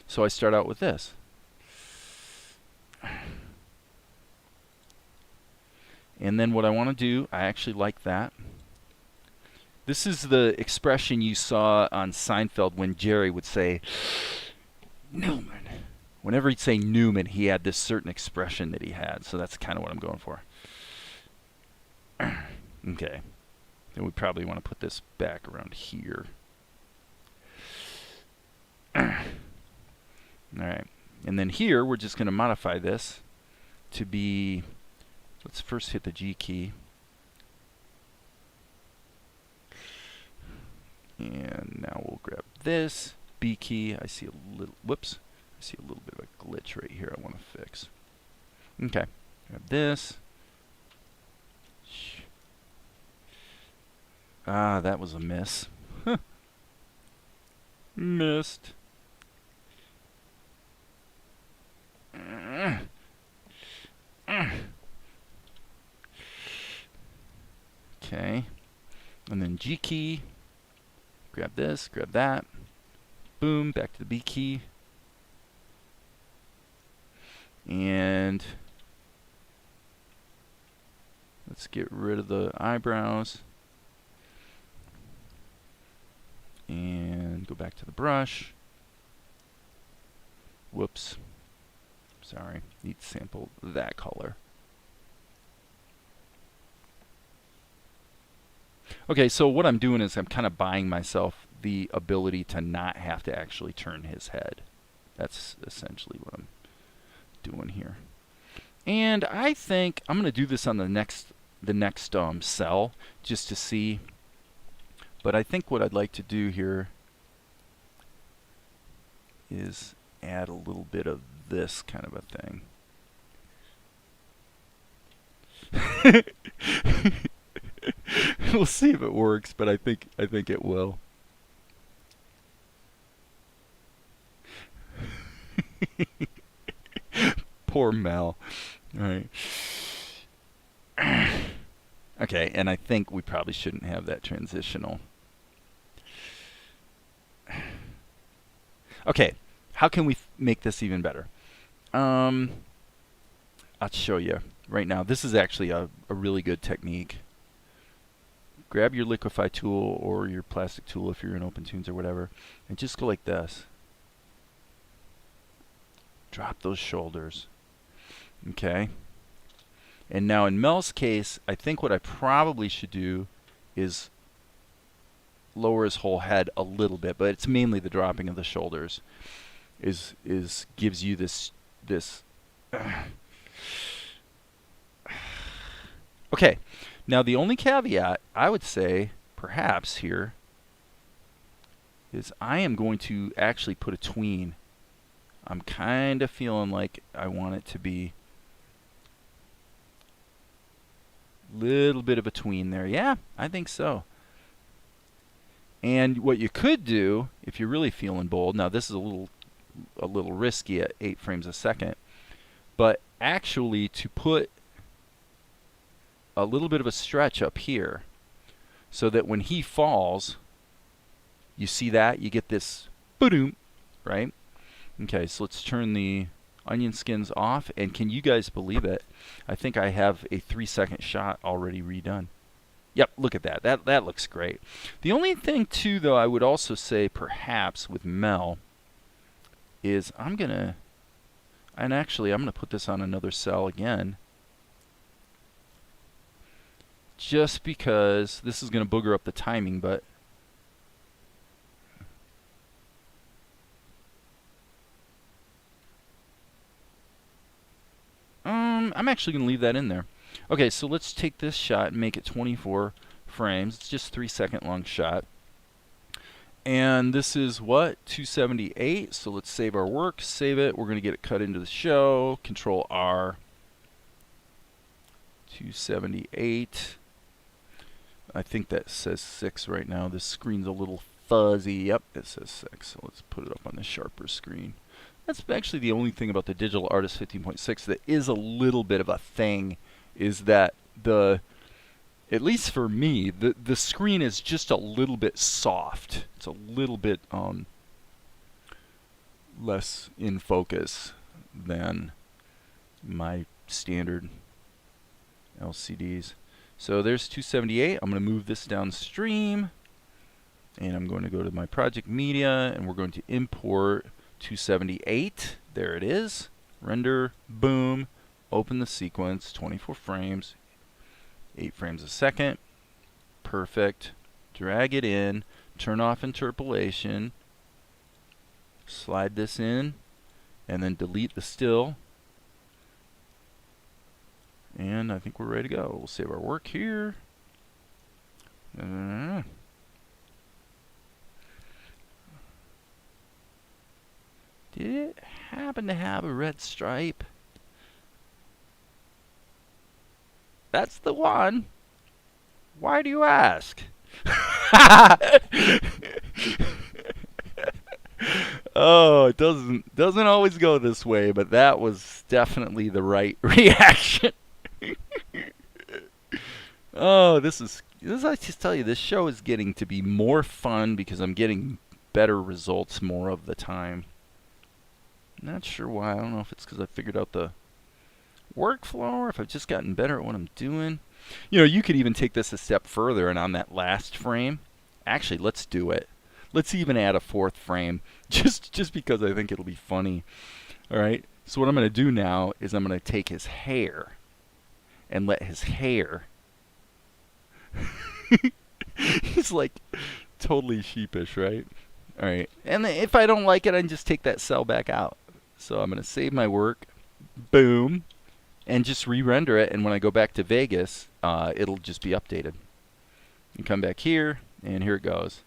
So I start out with this. And then what I want to do, I actually like that. This is the expression you saw on Seinfeld when Jerry would say, Newman. Whenever he'd say Newman, he had this certain expression that he had. So that's kind of what I'm going for. Okay. Then we probably want to put this back around here. Alright. And then here, we're just going to modify this to be... Let's first hit the G key. And now we'll grab this B key. I see a little... Whoops. I see a little bit of a glitch right here I want to fix. Okay. Grab this. Ah, that was a miss. Missed. Okay. And then G key. Grab this, grab that. Boom, back to the B key. And let's get rid of the eyebrows. And go back to the brush. Whoops. Sorry, need to sample that color. Okay, so what I'm doing is I'm kind of buying myself the ability to not have to actually turn his head. That's essentially what I'm doing here. And I think I'm going to do this on the next cell just to see. But I think what I'd like to do here is add a little bit of this kind of a thing. We'll see if it works, but I think it will. Poor Mel. All right. Okay, and I think we probably shouldn't have that transitional. Okay, how can we make this even better? I'll show you right now. This is actually a really good technique. Grab your liquify tool or your plastic tool if you're in OpenTunes or whatever, and just go like this. Drop those shoulders. Okay. And now in Mel's case, I think what I probably should do is lower his whole head a little bit, but it's mainly the dropping of the shoulders is gives you this Okay. Now the only caveat I would say perhaps here is I am going to actually put a tween. I'm kind of feeling like I want it to be a little bit of a tween there. Yeah, I think so. And what you could do, if you're really feeling bold, now this is a little risky at 8 frames a second, but actually to put a little bit of a stretch up here so that when he falls, you see that? You get this boom, right? Okay, so let's turn the onion skins off, and can you guys believe it? I think I have a 3-second shot already redone. Yep, look at that. That looks great. The only thing, too, though, I would also say perhaps with Mel is I'm going to put this on another cell again, just because this is going to booger up the timing, but I'm actually going to leave that in there. Okay, so let's take this shot and make it 24 frames. It's just 3-second long shot. And this is what? 278. So let's save our work, save it. We're going to get it cut into the show. Control R. 278. I think that says 6 right now. This screen's a little fuzzy. Yep, it says 6. So let's put it up on the sharper screen. That's actually the only thing about the Digital Artist 15.6 that is a little bit of a thing, is that at least for me, the screen is just a little bit soft. It's a little bit less in focus than my standard LCDs. So there's 278. I'm going to move this downstream, and I'm going to go to my project media, and we're going to import 278. There it is. Render, boom, open the sequence, 24 frames, 8 frames a second. Perfect. Drag it in, turn off interpolation, slide this in, and then delete the still. And I think we're ready to go. We'll save our work here. Did it happen to have a red stripe? That's the one. Why do you ask? Oh, it doesn't always go this way, but that was definitely the right reaction. Oh, this I just tell you, this show is getting to be more fun because I'm getting better results more of the time. Not sure why. I don't know if it's because I figured out the workflow or if I've just gotten better at what I'm doing. You know, you could even take this a step further, and on that last frame, actually, let's do it. Let's even add a 4th frame, just because I think it'll be funny. All right. So what I'm going to do now is I'm going to take his hair and let his hair. He's like totally sheepish, right? All right. And if I don't like it, I can just take that cell back out. So I'm going to save my work. Boom. And just re-render it, and when I go back to Vegas, it'll just be updated. You come back here, and here it goes.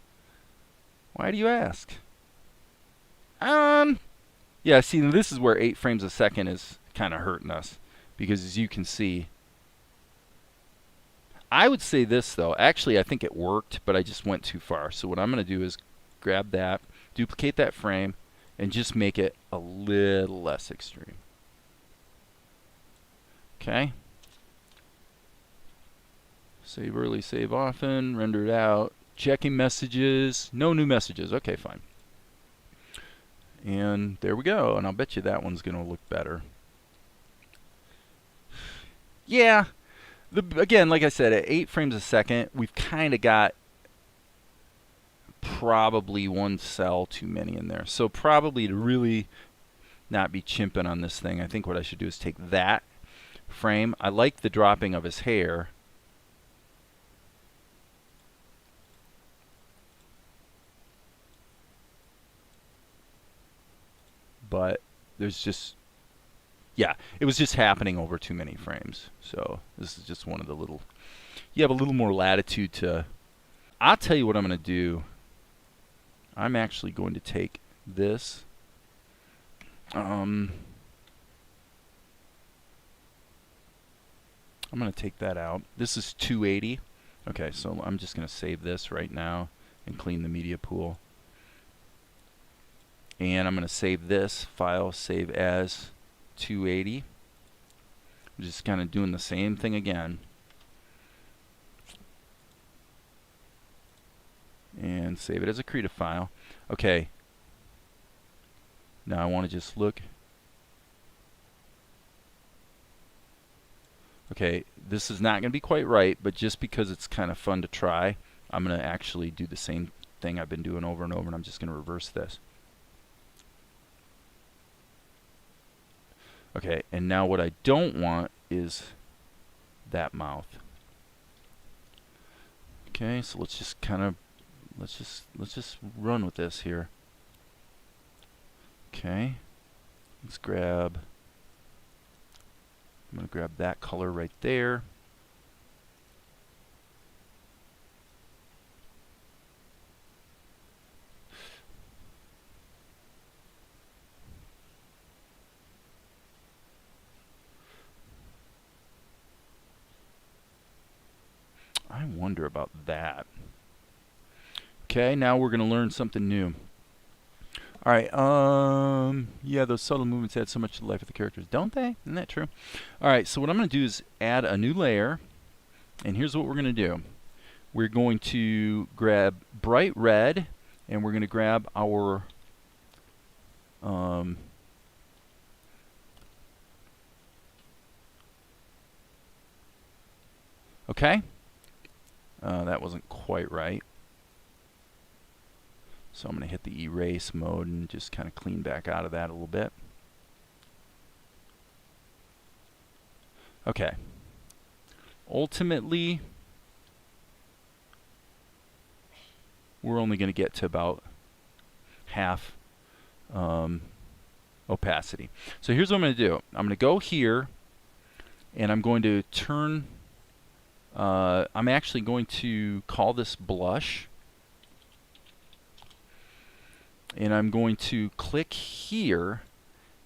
Why do you ask? Yeah, see, this is where 8 frames a second is kind of hurting us, because as you can see, I would say this, though. Actually, I think it worked, but I just went too far. So what I'm going to do is grab that, duplicate that frame, and just make it a little less extreme. Okay. Save early, save often, render it out, checking messages, no new messages. Okay, fine. And there we go. And I'll bet you that one's going to look better. Yeah. Again, like I said, at 8 frames a second, we've kind of got probably one cell too many in there. So probably to really not be chimping on this thing. I think what I should do is take that frame. I like the dropping of his hair. But there's just, yeah, it was just happening over too many frames. So this is just one of the little, you have a little more latitude to, I'll tell you what I'm going to do. I'm actually going to take this. I'm going to take that out. This is 280. Okay, so I'm just going to save this right now and clean the media pool. And I'm going to save this file, save as 280. I'm just kind of doing the same thing again. And save it as a Krita file. Okay. Now I want to just look. Okay, this is not going to be quite right, but just because it's kind of fun to try, I'm going to actually do the same thing I've been doing over and over, and I'm just going to reverse this. Okay, and now what I don't want is that mouth. Okay, so let's just kind of let's just run with this here. Okay, let's grab. I'm going to grab that color right there. I wonder about that. Okay, now we're going to learn something new. All right, yeah, those subtle movements add so much to the life of the characters, don't they? Isn't that true? All right, so what I'm going to do is add a new layer, and here's what we're going to do. We're going to grab bright red, and we're going to grab our okay, that wasn't quite right. So I'm going to hit the erase mode and just kind of clean back out of that a little bit. Okay. Ultimately, we're only going to get to about half opacity. So here's what I'm going to do. I'm going to go here, and I'm going to turn, I'm actually going to call this blush. And I'm going to click here,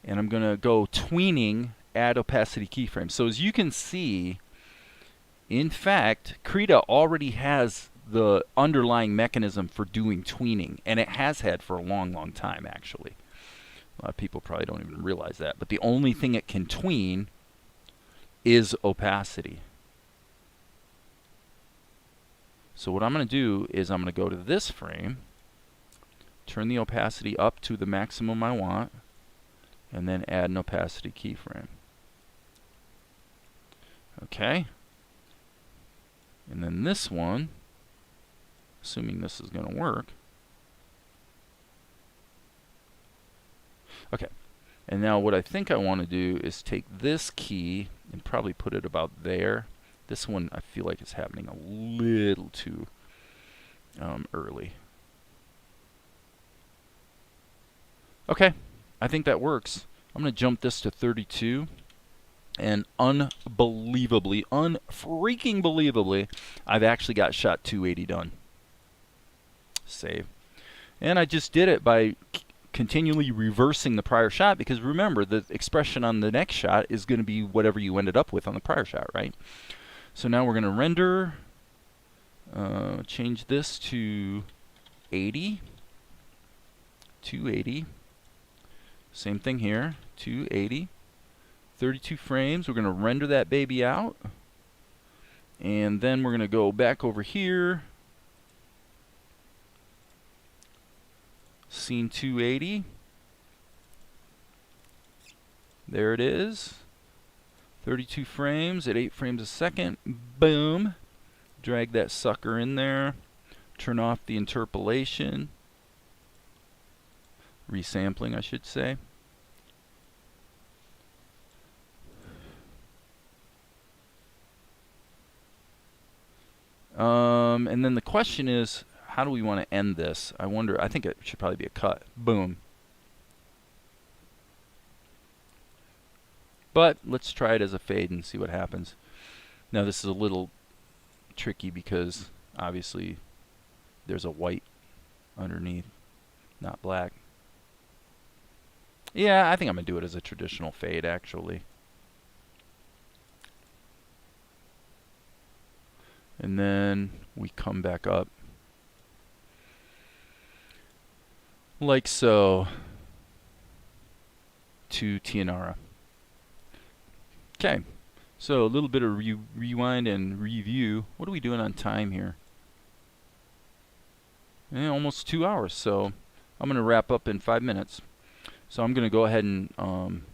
and I'm going to go tweening, add opacity keyframe. So as you can see, in fact, Krita already has the underlying mechanism for doing tweening, and it has had for a long, long time, actually. A lot of people probably don't even realize that. But the only thing it can tween is opacity. So what I'm going to do is I'm going to go to this frame, turn the opacity up to the maximum I want, and then add an opacity keyframe. Okay. And then this one, assuming this is going to work. Okay. And now what I think I want to do is take this key and probably put it about there. This one I feel like is happening a little too early. Okay, I think that works. I'm going to jump this to 32, and unbelievably, unfreaking believably, I've actually got shot 280 done. Save. And I just did it by continually reversing the prior shot, because remember, the expression on the next shot is going to be whatever you ended up with on the prior shot, right? So now we're going to render, change this to 80, 280. Same thing here, 280, 32 frames. We're going to render that baby out. And then we're going to go back over here. Scene 280. There it is. 32 frames at 8 frames a second. Boom. Drag that sucker in there. Turn off the interpolation. Resampling, I should say. And then the question is, how do we want to end this? I wonder, I think it should probably be a cut. Boom. But let's try it as a fade and see what happens. Now this is a little tricky because obviously there's a white underneath, not black. Yeah, I think I'm going to do it as a traditional fade actually. And then we come back up like so to Tianara. Okay, so a little bit of rewind and review. What are we doing on time here? Almost 2 hours, so I'm going to wrap up in 5 minutes. So I'm going to go ahead and,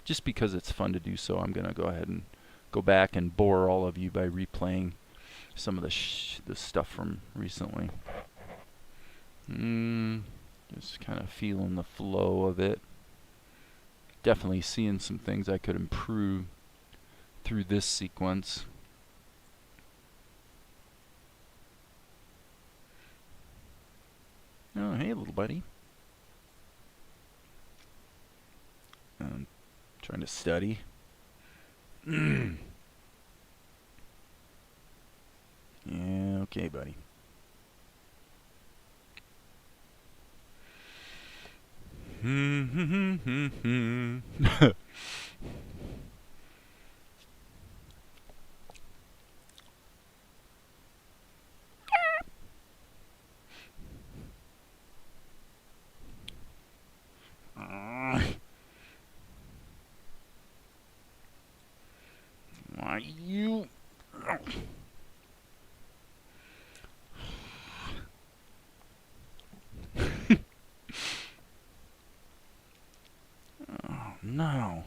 just because it's fun to do so, I'm going to go ahead and go back and bore all of you by replaying some of the stuff from recently. Just kind of feeling the flow of it. Definitely seeing some things I could improve through this sequence. Oh, hey, little buddy. I'm trying to study. Yeah, okay, buddy. Why you? Oh no.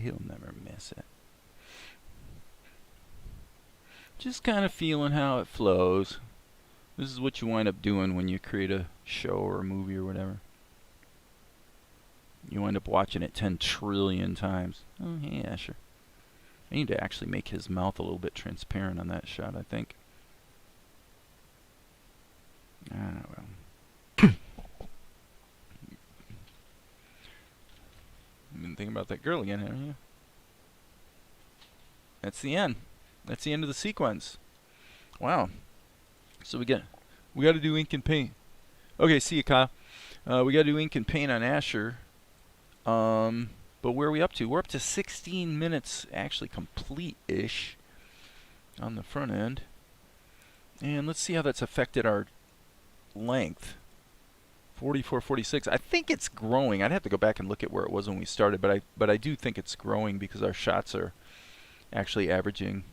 He'll never miss it. Just kind of feeling how it flows. This is what you wind up doing when you create a show or a movie or whatever. You wind up watching it 10 trillion times. Oh, hey, Asher. I need to actually make his mouth a little bit transparent on that shot, I think. Ah, well. You've been thinking about that girl again, haven't you? That's the end. That's the end of the sequence. Wow. So we got to do ink and paint. Okay, see you, Kyle. We got to do ink and paint on Asher. But where are we up to? We're up to 16 minutes, actually complete-ish, on the front end. And let's see how that's affected our length. 44, 46. I think it's growing. I'd have to go back and look at where it was when we started, but I do think it's growing because our shots are actually averaging.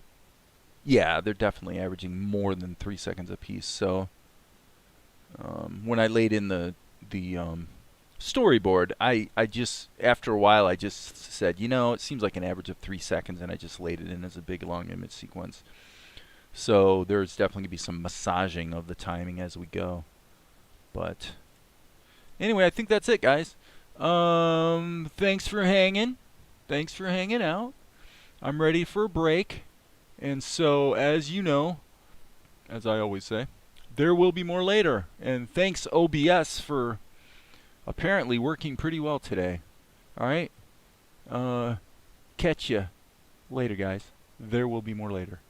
Yeah, they're definitely averaging more than 3 seconds a piece. So when I laid in the storyboard, I just, after a while, I just said, you know, it seems like an average of 3 seconds, and I just laid it in as a big long image sequence. So there's definitely going to be some massaging of the timing as we go. But anyway, I think that's it, guys. Thanks for hanging. Thanks for hanging out. I'm ready for a break. And so, as you know, as I always say, there will be more later. And thanks, OBS, for apparently working pretty well today. All right? Catch ya later, guys. There will be more later.